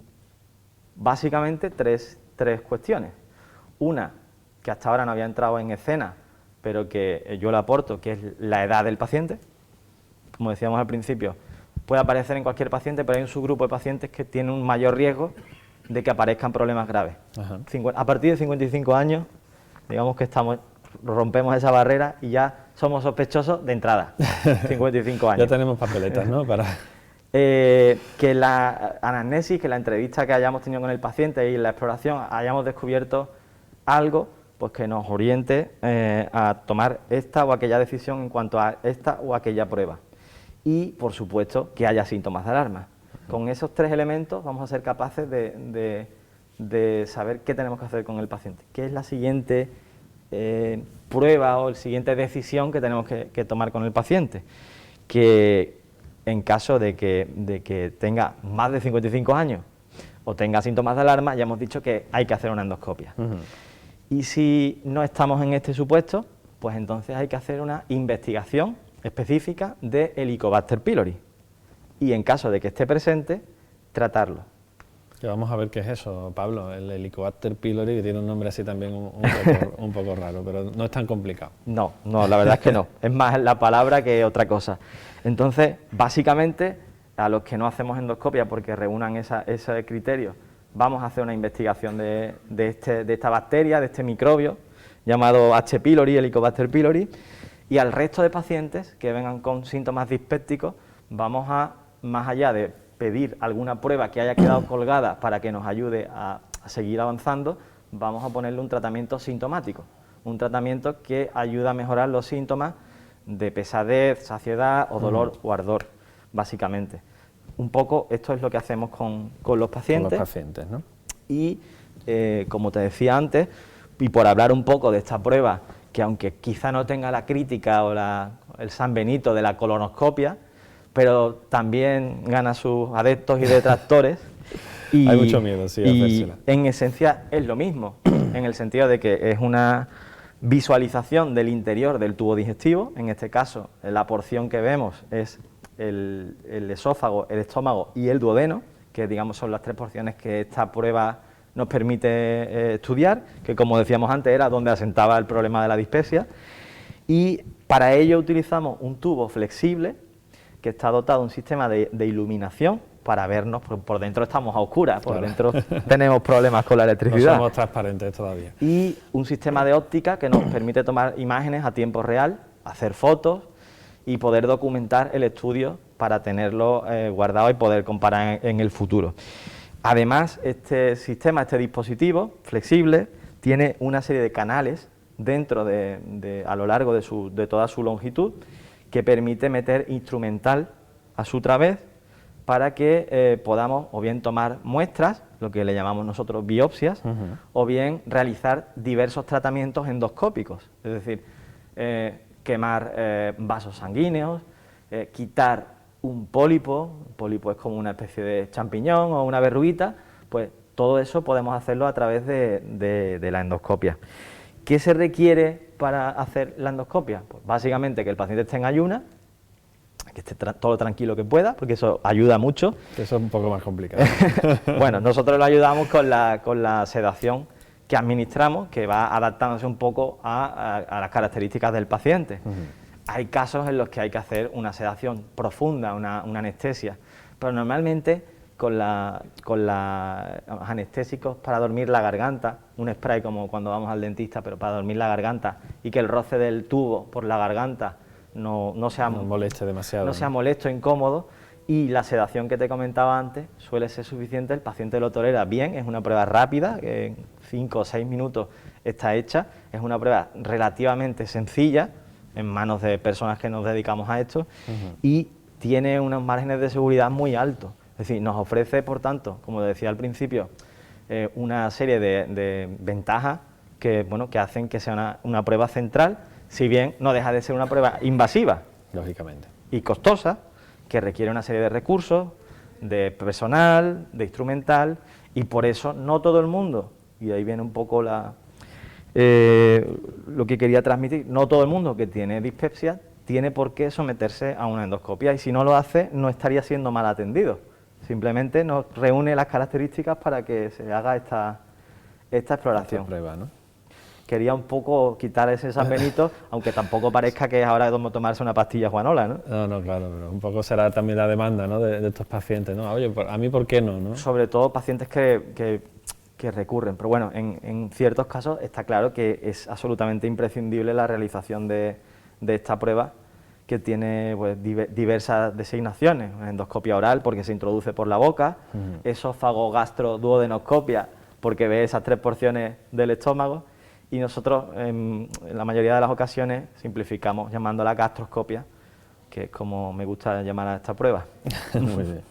S2: básicamente tres cuestiones. Una, que hasta ahora no había entrado en escena, pero que yo le aporto, que es la edad del paciente. Como decíamos al principio, puede aparecer en cualquier paciente, pero hay un subgrupo de pacientes que tienen un mayor riesgo de que aparezcan problemas graves. Ajá. A partir de 55 años, digamos que rompemos esa barrera y ya somos sospechosos de entrada. 55 años.
S3: Ya tenemos papeletas, ¿no?
S2: Que la anamnesis, que la entrevista que hayamos tenido con el paciente y la exploración hayamos descubierto algo pues que nos oriente a tomar esta o aquella decisión en cuanto a esta o aquella prueba. Y, por supuesto, que haya síntomas de alarma. Con esos tres elementos vamos a ser capaces de saber qué tenemos que hacer con el paciente, qué es la siguiente prueba o la siguiente decisión que tenemos que tomar con el paciente, que en caso de que tenga más de 55 años o tenga síntomas de alarma, ya hemos dicho que hay que hacer una endoscopia. Y si no estamos en este supuesto, pues entonces hay que hacer una investigación específica de Helicobacter pylori y en caso de que esté presente, tratarlo.
S3: Que vamos a ver qué es eso, Pablo, el Helicobacter pylori, que tiene un nombre así también un poco raro, pero no es tan complicado.
S2: No, la verdad es que no, es más la palabra que otra cosa. Entonces, básicamente, a los que no hacemos endoscopia porque reúnan ese criterio, vamos a hacer una investigación de esta bacteria, de este microbio, llamado H. pylori, Helicobacter pylori, y al resto de pacientes que vengan con síntomas dispépticos, vamos a, más allá de pedir alguna prueba que haya quedado colgada para que nos ayude a seguir avanzando, vamos a ponerle un tratamiento sintomático, un tratamiento que ayuda a mejorar los síntomas de pesadez, saciedad o dolor o ardor, básicamente. Un poco esto es lo que hacemos con los pacientes.
S3: Con los pacientes, ¿no?
S2: Y, como te decía antes, y por hablar un poco de esta prueba, que aunque quizá no tenga la crítica o el San Benito de la colonoscopia, pero también gana sus adeptos y detractores.
S3: Hay mucho miedo, sí, a hacérsela.
S2: En esencia es lo mismo, en el sentido de que es una visualización del interior del tubo digestivo. En este caso, la porción que vemos es el esófago, el estómago y el duodeno, que digamos son las tres porciones que esta prueba nos permite estudiar, que como decíamos antes era donde asentaba el problema de la dispepsia, y para ello utilizamos un tubo flexible que está dotado de un sistema de iluminación para vernos, por dentro estamos a oscuras, por dentro tenemos problemas con la electricidad.
S3: No somos transparentes todavía.
S2: Y un sistema de óptica que nos permite tomar imágenes a tiempo real, hacer fotos y poder documentar el estudio para tenerlo guardado y poder comparar en el futuro. Además, este sistema, este dispositivo flexible, tiene una serie de canales dentro a lo largo de toda su longitud que permite meter instrumental a su través para que podamos o bien tomar muestras, lo que le llamamos nosotros biopsias, o bien realizar diversos tratamientos endoscópicos, es decir, quemar vasos sanguíneos, quitar un pólipo es como una especie de champiñón o una verruguita, pues todo eso podemos hacerlo a través de la endoscopia. ¿Qué se requiere para hacer la endoscopia? Pues básicamente que el paciente esté en ayunas, que esté todo lo tranquilo que pueda, porque eso ayuda mucho.
S3: Eso es un poco más complicado.
S2: Bueno, nosotros lo ayudamos con la sedación que administramos, que va adaptándose un poco a las características del paciente. Hay casos en los que hay que hacer una sedación profunda, una anestesia, pero normalmente con anestésicos para dormir la garganta, un spray como cuando vamos al dentista, pero para dormir la garganta, y que el roce del tubo por la garganta no sea
S3: moleste demasiado,
S2: no sea molesto, incómodo, y la sedación que te comentaba antes suele ser suficiente, el paciente lo tolera bien, es una prueba rápida, que en 5 o 6 minutos está hecha, es una prueba relativamente sencilla, en manos de personas que nos dedicamos a esto, y tiene unos márgenes de seguridad muy altos. Es decir, nos ofrece, por tanto, como decía al principio, una serie de ventajas que, bueno, que hacen que sea una prueba central, si bien no deja de ser una prueba invasiva,
S3: lógicamente,
S2: y costosa, que requiere una serie de recursos, de personal, de instrumental, y por eso no todo el mundo, y ahí viene un poco lo que quería transmitir, no todo el mundo que tiene dispepsia tiene por qué someterse a una endoscopia, y si no lo hace no estaría siendo mal atendido, simplemente nos reúne las características para que se haga esta exploración.
S3: Esta prueba, ¿no?
S2: Quería un poco quitar ese San Benito, aunque tampoco parezca que es ahora como tomarse una pastilla Juanola, ¿no?
S3: No, claro, pero un poco será también la demanda, ¿no?, de estos pacientes, ¿no? Oye, a mí, ¿por qué no?
S2: Sobre todo pacientes que recurren, pero bueno, en ciertos casos está claro que es absolutamente imprescindible la realización de esta prueba, que tiene pues, diversas designaciones: endoscopia oral, porque se introduce por la boca, esófago gastro duodenoscopia, porque ve esas 3 porciones del estómago, y nosotros en la mayoría de las ocasiones simplificamos llamándola gastroscopia, que es como me gusta llamar a esta prueba.
S3: Muy bien.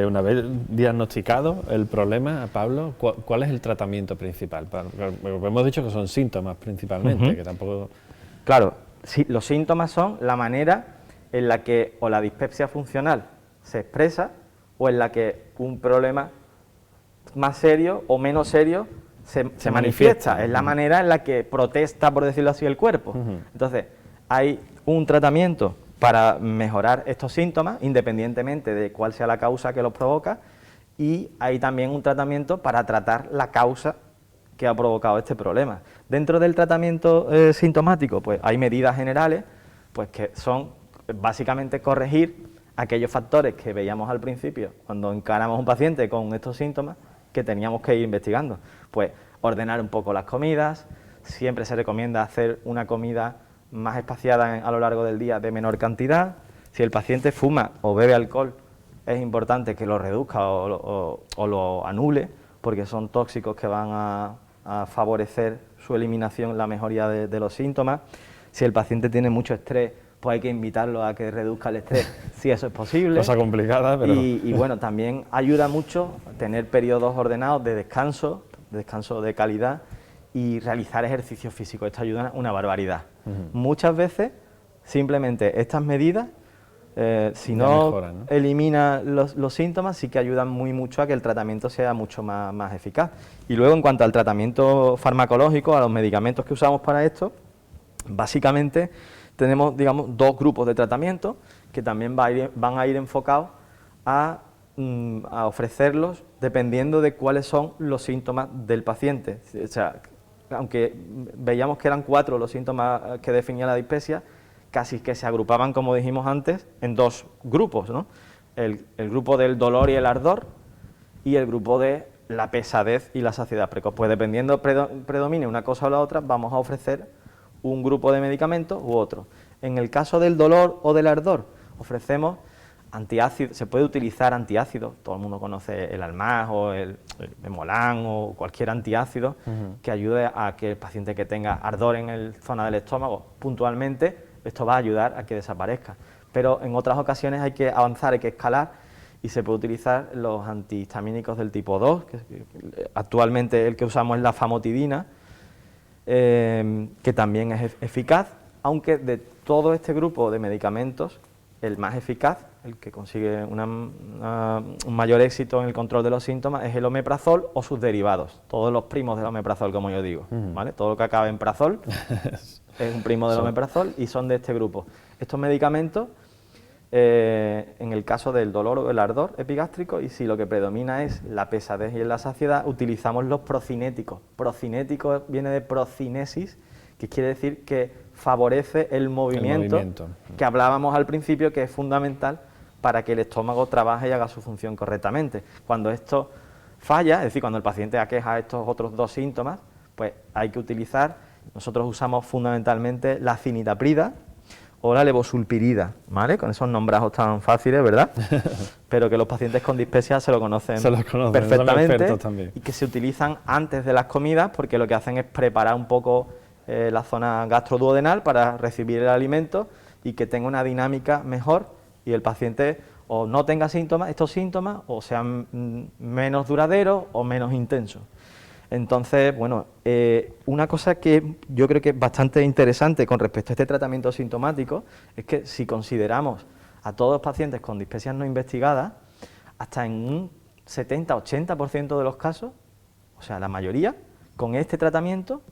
S3: Una vez diagnosticado el problema, Pablo, ¿cuál es el tratamiento principal? Hemos dicho que son síntomas principalmente, que tampoco...
S2: Claro, sí, los síntomas son la manera en la que o la dispepsia funcional se expresa, o en la que un problema más serio o menos serio se manifiesta. Es la manera en la que protesta, por decirlo así, el cuerpo. Entonces, hay un tratamiento para mejorar estos síntomas, independientemente de cuál sea la causa que los provoca, y hay también un tratamiento para tratar la causa que ha provocado este problema. Dentro del tratamiento sintomático, pues hay medidas generales, pues que son básicamente corregir aquellos factores que veíamos al principio cuando encaramos a un paciente con estos síntomas, que teníamos que ir investigando. Pues ordenar un poco las comidas, siempre se recomienda hacer una comida más espaciada a lo largo del día, de menor cantidad. Si el paciente fuma o bebe alcohol, es importante que lo reduzca o lo anule, porque son tóxicos que van a favorecer su eliminación, la mejoría de los síntomas. Si el paciente tiene mucho estrés, pues hay que invitarlo a que reduzca el estrés, si eso es posible.
S3: Cosa complicada, pero...
S2: Y bueno, también ayuda mucho tener periodos ordenados de descanso de calidad, y realizar ejercicio físico. Esto ayuda una barbaridad. Muchas veces, simplemente estas medidas, si no
S3: mejoran, ¿no?
S2: elimina los síntomas, sí que ayudan mucho a que el tratamiento sea mucho más eficaz. Y luego, en cuanto al tratamiento farmacológico, a los medicamentos que usamos para esto, básicamente tenemos, digamos, 2 grupos de tratamiento que también van a ir enfocados a ofrecerlos dependiendo de cuáles son los síntomas del paciente. O sea, aunque veíamos que eran 4 los síntomas que definía la dispepsia, casi que se agrupaban, como dijimos antes, en 2 grupos, ¿no? El grupo del dolor y el ardor, y el grupo de la pesadez y la saciedad precoz. Pues dependiendo predomine una cosa o la otra, vamos a ofrecer un grupo de medicamentos u otro. En el caso del dolor o del ardor, ofrecemos antiácidos. Se puede utilizar antiácidos, todo el mundo conoce el Almaz o el Memolán o cualquier antiácido que ayude a que el paciente que tenga ardor en la zona del estómago puntualmente, esto va a ayudar a que desaparezca. Pero en otras ocasiones hay que avanzar, hay que escalar, y se puede utilizar los antihistamínicos del tipo 2, que actualmente el que usamos es la famotidina, que también es eficaz, aunque de todo este grupo de medicamentos, el más eficaz, el que consigue un mayor éxito en el control de los síntomas, es el omeprazol o sus derivados, todos los primos del omeprazol, como yo digo, ¿vale? Todo lo que acabe en prazol es un primo del omeprazol y son de este grupo. Estos medicamentos, en el caso del dolor o el ardor epigástrico, y si lo que predomina es la pesadez y la saciedad, utilizamos los procinéticos. Procinético viene de procinesis, que quiere decir que favorece el movimiento que hablábamos al principio, que es fundamental para que el estómago trabaje y haga su función correctamente. Cuando esto falla, es decir, cuando el paciente aqueja estos otros 2 síntomas, pues hay que utilizar, nosotros usamos fundamentalmente la cinitaprida o la levosulpirida, ¿vale? Con esos nombrazos tan fáciles, ¿verdad? Pero que los pacientes con dispepsia se lo conocen perfectamente, y que se utilizan antes de las comidas, porque lo que hacen es preparar un poco la zona gastroduodenal para recibir el alimento y que tenga una dinámica mejor y el paciente o no tenga síntomas, estos síntomas, o sean menos duraderos o menos intensos. Entonces, bueno, una cosa que yo creo que es bastante interesante con respecto a este tratamiento sintomático es que si consideramos a todos los pacientes con dispepsias no investigadas, hasta en un 70-80% de los casos, o sea, la mayoría, con este tratamiento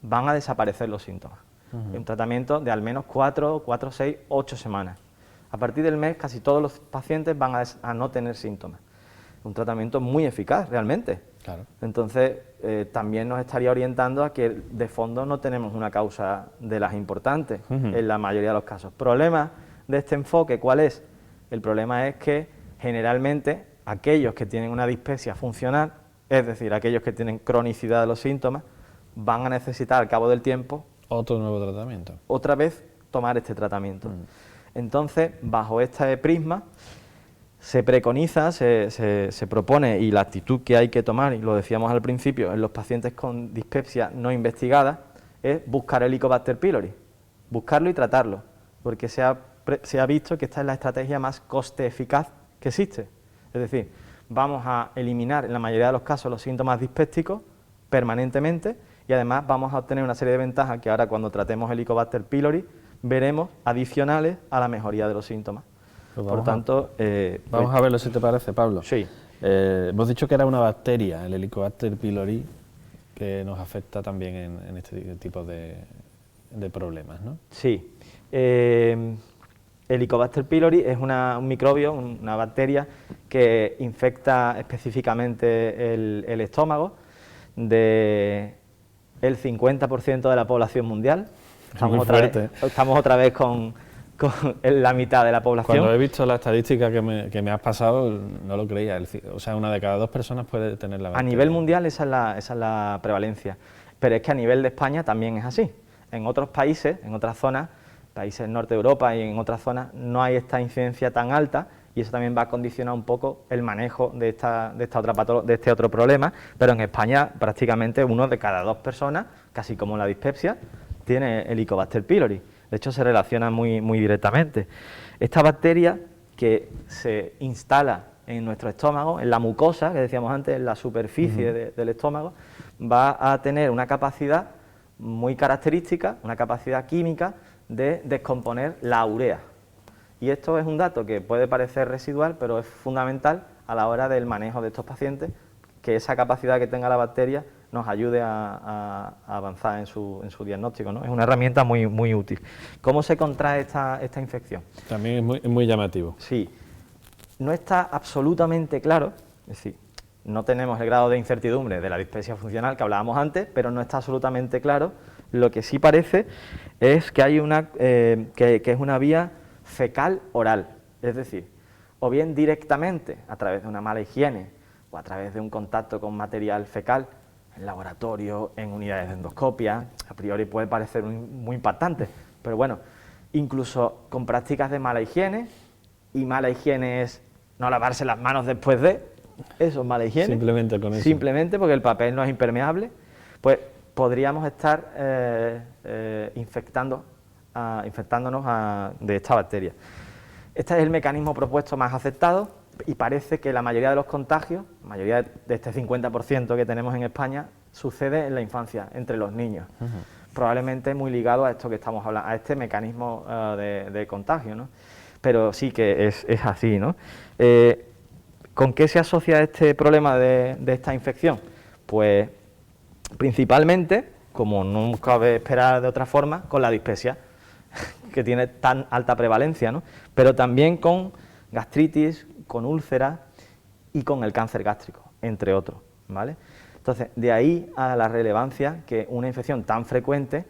S2: van a desaparecer los síntomas. Un tratamiento de al menos 4, 6, 8 semanas. A partir del mes casi todos los pacientes van a no tener síntomas. Un tratamiento muy eficaz realmente.
S3: Claro.
S2: Entonces también nos estaría orientando a que de fondo no tenemos una causa de las importantes en la mayoría de los casos. ¿Problema de este enfoque cuál es? El problema es que generalmente aquellos que tienen una dispepsia funcional, es decir, aquellos que tienen cronicidad de los síntomas, van a necesitar al cabo del tiempo
S3: otro nuevo tratamiento.
S2: Otra vez tomar este tratamiento. Entonces, bajo este prisma, se preconiza, se propone, y la actitud que hay que tomar, y lo decíamos al principio, en los pacientes con dispepsia no investigada, es buscar el Helicobacter pylori, buscarlo y tratarlo, porque se ha visto que esta es la estrategia más coste eficaz que existe. Es decir, vamos a eliminar en la mayoría de los casos los síntomas dispépticos permanentemente y además vamos a obtener una serie de ventajas que ahora cuando tratemos el Helicobacter pylori veremos adicionales a la mejoría de los síntomas.
S3: Pues
S2: por tanto...
S3: vamos a verlo si te parece, Pablo.
S2: Sí.
S3: Hemos dicho que era una bacteria, el Helicobacter pylori, que nos afecta también en este tipo de problemas, ¿no?
S2: Sí. El Helicobacter pylori es un microbio, una bacteria que infecta específicamente el estómago de el 50% de la población mundial. Estamos otra vez con la mitad de la población.
S3: Cuando he visto la estadística que me has pasado, no lo creía. O sea, una de cada 2 personas puede tener la bacteria.
S2: A nivel mundial esa es la prevalencia, pero es que a nivel de España también es así. En otros países, en otras zonas, países del norte de Europa y en otras zonas, no hay esta incidencia tan alta y eso también va a condicionar un poco el manejo de este otro problema, pero en España prácticamente 1 de cada 2 personas, casi como la dispepsia, tiene el Helicobacter pylori. De hecho, se relaciona muy directamente. Esta bacteria que se instala en nuestro estómago, en la mucosa, que decíamos antes, en la superficie del estómago, va a tener una capacidad muy característica, una capacidad química de descomponer la urea. Y esto es un dato que puede parecer residual, pero es fundamental a la hora del manejo de estos pacientes, que esa capacidad que tenga la bacteria nos ayude a avanzar en su diagnóstico, ¿no? Es una herramienta muy útil. ¿Cómo se contrae esta infección?
S3: También es muy llamativo.
S2: Sí, no está absolutamente claro, es decir, no tenemos el grado de incertidumbre de la dispepsia funcional que hablábamos antes, pero no está absolutamente claro. Lo que sí parece es que hay que es una vía fecal oral, es decir, o bien directamente a través de una mala higiene o a través de un contacto con material fecal en laboratorio, en unidades de endoscopia, a priori puede parecer muy impactante, pero bueno, incluso con prácticas de mala higiene, y mala higiene es no lavarse las manos después de, eso es mala higiene.
S3: Simplemente con eso.
S2: Simplemente porque el papel no es impermeable, pues podríamos estar infectándonos de esta bacteria. Este es el mecanismo propuesto más aceptado y parece que la mayoría de los contagios, la mayoría de este 50% que tenemos en España, sucede en la infancia, entre los niños. Probablemente muy ligado a esto que estamos hablando, a este mecanismo de contagio, ¿no? Pero sí que es así, ¿no? ¿Con qué se asocia este problema de esta infección? Pues principalmente, como no cabe esperar de otra forma, con la dispepsia, que tiene tan alta prevalencia, ¿no? Pero también con gastritis, con úlceras y con el cáncer gástrico, entre otros, ¿vale? Entonces, de ahí a la relevancia que una infección tan frecuente,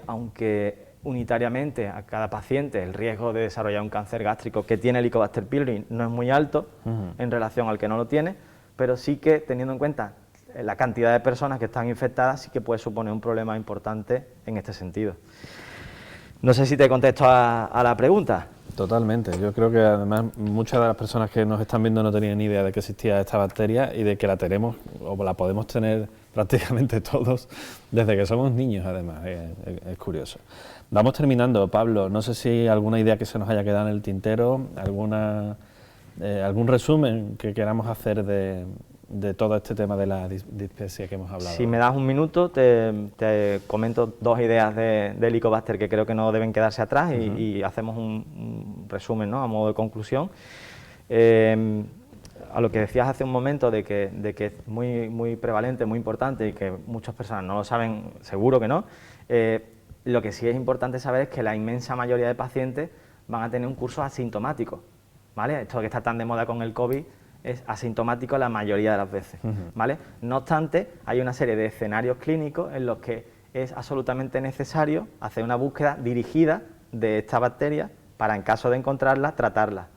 S2: aunque unitariamente a cada paciente el riesgo de desarrollar un cáncer gástrico que tiene Helicobacter pylori no es muy alto en relación al que no lo tiene, pero sí que, teniendo en cuenta la cantidad de personas que están infectadas, sí que puede suponer un problema importante en este sentido. No sé si te contesto a la pregunta.
S3: Totalmente. Yo creo que además muchas de las personas que nos están viendo no tenían ni idea de que existía esta bacteria y de que la tenemos o la podemos tener prácticamente todos, desde que somos niños además, es curioso. Vamos terminando, Pablo, no sé si alguna idea que se nos haya quedado en el tintero, algún resumen que queramos hacer de todo este tema de la dispepsia que hemos hablado.
S2: Si me das un minuto, te comento 2 ideas de Helicobacter que creo que no deben quedarse atrás y hacemos un resumen, ¿no?, a modo de conclusión. A lo que decías hace un momento de que es muy prevalente, muy importante y que muchas personas no lo saben, seguro que no, lo que sí es importante saber es que la inmensa mayoría de pacientes van a tener un curso asintomático, ¿vale? Esto que está tan de moda con el COVID es asintomático la mayoría de las veces, ¿vale? No obstante, hay una serie de escenarios clínicos en los que es absolutamente necesario hacer una búsqueda dirigida de esta bacteria para, en caso de encontrarla, tratarla.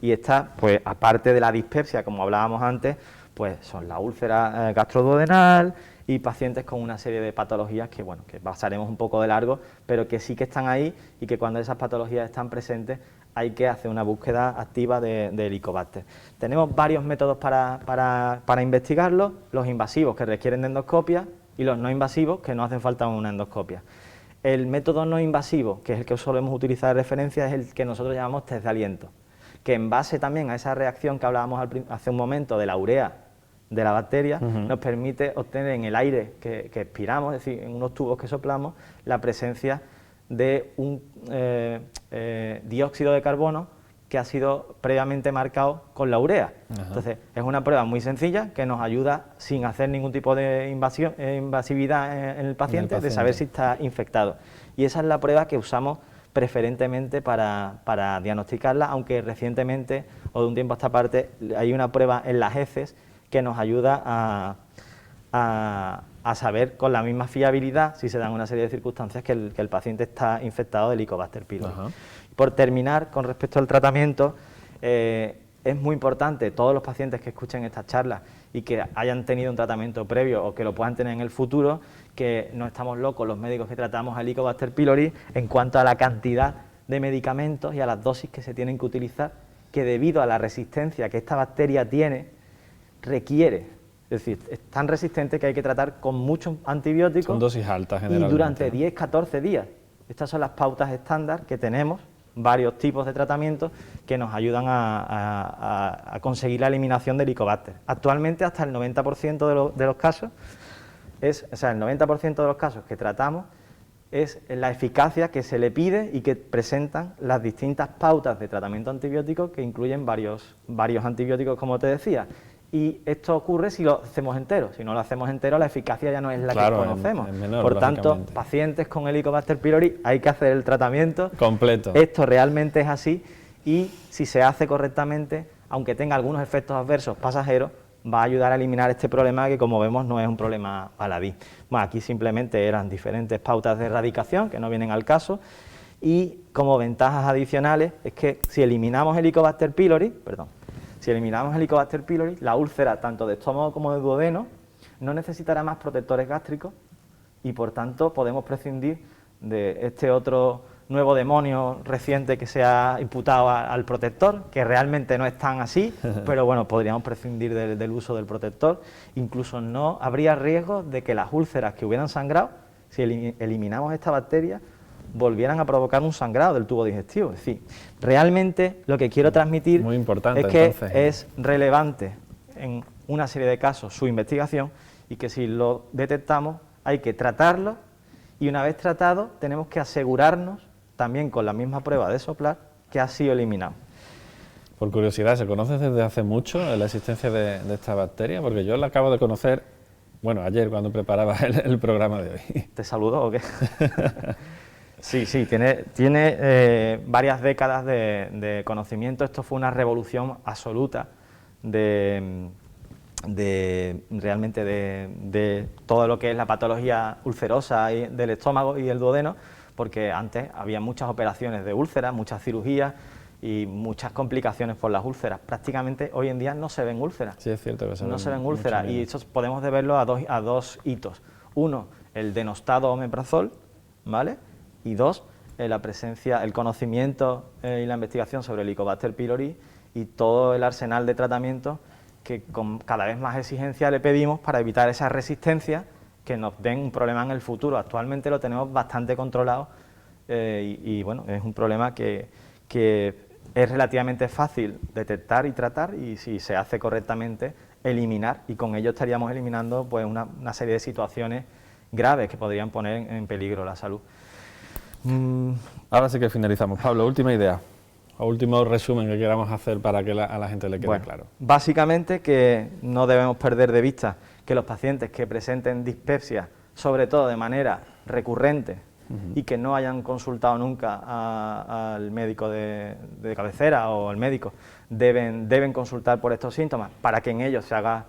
S2: Y esta, pues aparte de la dispepsia, como hablábamos antes, pues son la úlcera gastroduodenal y pacientes con una serie de patologías que, bueno, que pasaremos un poco de largo, pero que sí que están ahí y que cuando esas patologías están presentes hay que hacer una búsqueda activa de Helicobacter. Tenemos varios métodos para investigarlo, los invasivos que requieren de endoscopia y los no invasivos que no hacen falta una endoscopia. El método no invasivo, que es el que solemos utilizar de referencia, es el que nosotros llamamos test de aliento, que en base también a esa reacción que hablábamos hace un momento de la urea de la bacteria, nos permite obtener en el aire que expiramos, es decir, en unos tubos que soplamos, la presencia de un dióxido de carbono que ha sido previamente marcado con la urea. Entonces, es una prueba muy sencilla que nos ayuda, sin hacer ningún tipo de invasividad en el paciente, de saber si está infectado. Y esa es la prueba que usamos preferentemente para diagnosticarla, aunque recientemente, o de un tiempo a esta parte, hay una prueba en las heces que nos ayuda a saber con la misma fiabilidad, si se dan una serie de circunstancias, que el paciente está infectado de Helicobacter pylori. Por terminar, con respecto al tratamiento, es muy importante, todos los pacientes que escuchen estas charlas y que hayan tenido un tratamiento previo o que lo puedan tener en el futuro, que no estamos locos los médicos que tratamos a Helicobacter pylori en cuanto a la cantidad de medicamentos y a las dosis que se tienen que utilizar, que debido a la resistencia que esta bacteria tiene, requiere. Es decir, es tan resistente que hay que tratar con muchos antibióticos.
S3: Son dosis altas generalmente.
S2: Y durante 10-14 días. Estas son las pautas estándar que tenemos, varios tipos de tratamientos que nos ayudan a conseguir la eliminación del Helicobacter. Actualmente hasta el 90% de los casos, el 90% de los casos que tratamos es la eficacia que se le pide y que presentan las distintas pautas de tratamiento antibiótico que incluyen varios antibióticos, como te decía. Y esto ocurre si lo hacemos entero. Si no lo hacemos entero, la eficacia ya no es la que conocemos.
S3: Menor,
S2: por tanto, pacientes con Helicobacter pylori hay que hacer el tratamiento
S3: completo.
S2: Esto realmente es así y si se hace correctamente, aunque tenga algunos efectos adversos pasajeros, va a ayudar a eliminar este problema que, como vemos, no es un problema baladí. Bueno, aquí simplemente eran diferentes pautas de erradicación que no vienen al caso y como ventajas adicionales es que si eliminamos Helicobacter pylori, la úlcera tanto de estómago como de duodeno no necesitará más protectores gástricos y por tanto podemos prescindir de este otro nuevo demonio reciente que se ha imputado al protector, que realmente no es tan así, pero bueno, podríamos prescindir del uso del protector. Incluso no habría riesgo de que las úlceras que hubieran sangrado, si eliminamos esta bacteria, volvieran a provocar un sangrado del tubo digestivo. Es decir, realmente lo que quiero transmitir
S3: muy importante,
S2: es que
S3: entonces,
S2: es relevante en una serie de casos su investigación y que si lo detectamos hay que tratarlo y una vez tratado tenemos que asegurarnos también con la misma prueba de soplar que ha sido eliminado.
S3: Por curiosidad, ¿se conoce desde hace mucho la existencia de esta bacteria? Porque yo la acabo de conocer, bueno, ayer cuando preparaba el programa de hoy.
S2: ¿Te saludó o qué? Sí, tiene varias décadas de conocimiento. Esto fue una revolución absoluta realmente de todo lo que es la patología ulcerosa del estómago y el duodeno, porque antes había muchas operaciones de úlceras, muchas cirugías y muchas complicaciones por las úlceras. Prácticamente hoy en día no se ven úlceras.
S3: Sí, es cierto que
S2: no se ven úlceras y eso podemos deberlo a dos hitos. Uno, el denostado omeprazol, ¿vale? Y dos, la presencia, el conocimiento y la investigación sobre Helicobacter pylori y todo el arsenal de tratamientos que con cada vez más exigencia le pedimos para evitar esa resistencia que nos den un problema en el futuro. Actualmente lo tenemos bastante controlado y bueno, es un problema que es relativamente fácil detectar y tratar, y si se hace correctamente, eliminar, y con ello estaríamos eliminando pues una serie de situaciones graves que podrían poner en peligro la salud.
S3: Ahora sí que finalizamos. Pablo, última idea, o último resumen que queramos hacer para que a la gente le quede claro.
S2: Básicamente que no debemos perder de vista que los pacientes que presenten dispepsia, sobre todo de manera recurrente, y que no hayan consultado nunca al médico de cabecera o al médico, deben consultar por estos síntomas para que en ellos se haga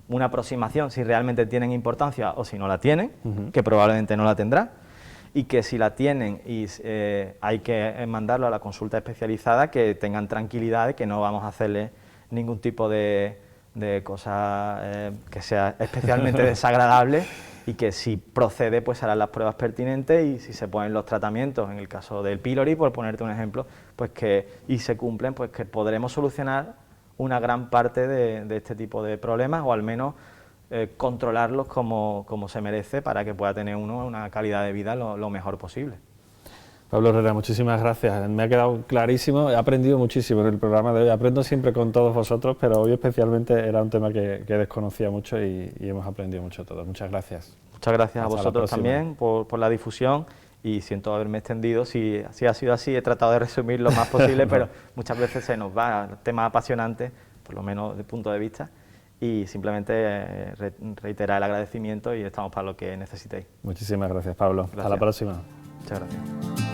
S2: una aproximación si realmente tienen importancia o si no la tienen, que probablemente no la tendrá, y que si la tienen y hay que mandarlo a la consulta especializada, que tengan tranquilidad de que no vamos a hacerle ningún tipo de cosa que sea especialmente desagradable, y que si procede pues harán las pruebas pertinentes, y si se ponen los tratamientos, en el caso del pylori, por ponerte un ejemplo, pues y se cumplen, pues que podremos solucionar una gran parte de este tipo de problemas, o al menos controlarlos como se merece, para que pueda tener uno una calidad de vida lo mejor posible.
S3: Pablo Herrera, muchísimas gracias. Me ha quedado clarísimo, he aprendido muchísimo en el programa de hoy. Aprendo siempre con todos vosotros, pero hoy especialmente era un tema que desconocía mucho y hemos aprendido mucho todos. Muchas gracias.
S2: Muchas gracias a vosotros también por la difusión, y siento haberme extendido. Si ha sido así, he tratado de resumir lo más posible, pero muchas veces se nos va temas apasionantes, por lo menos desde el punto de vista, y simplemente reiterar el agradecimiento, y estamos para lo que necesitéis.
S3: Muchísimas gracias, Pablo. Hasta la próxima.
S2: Muchas gracias.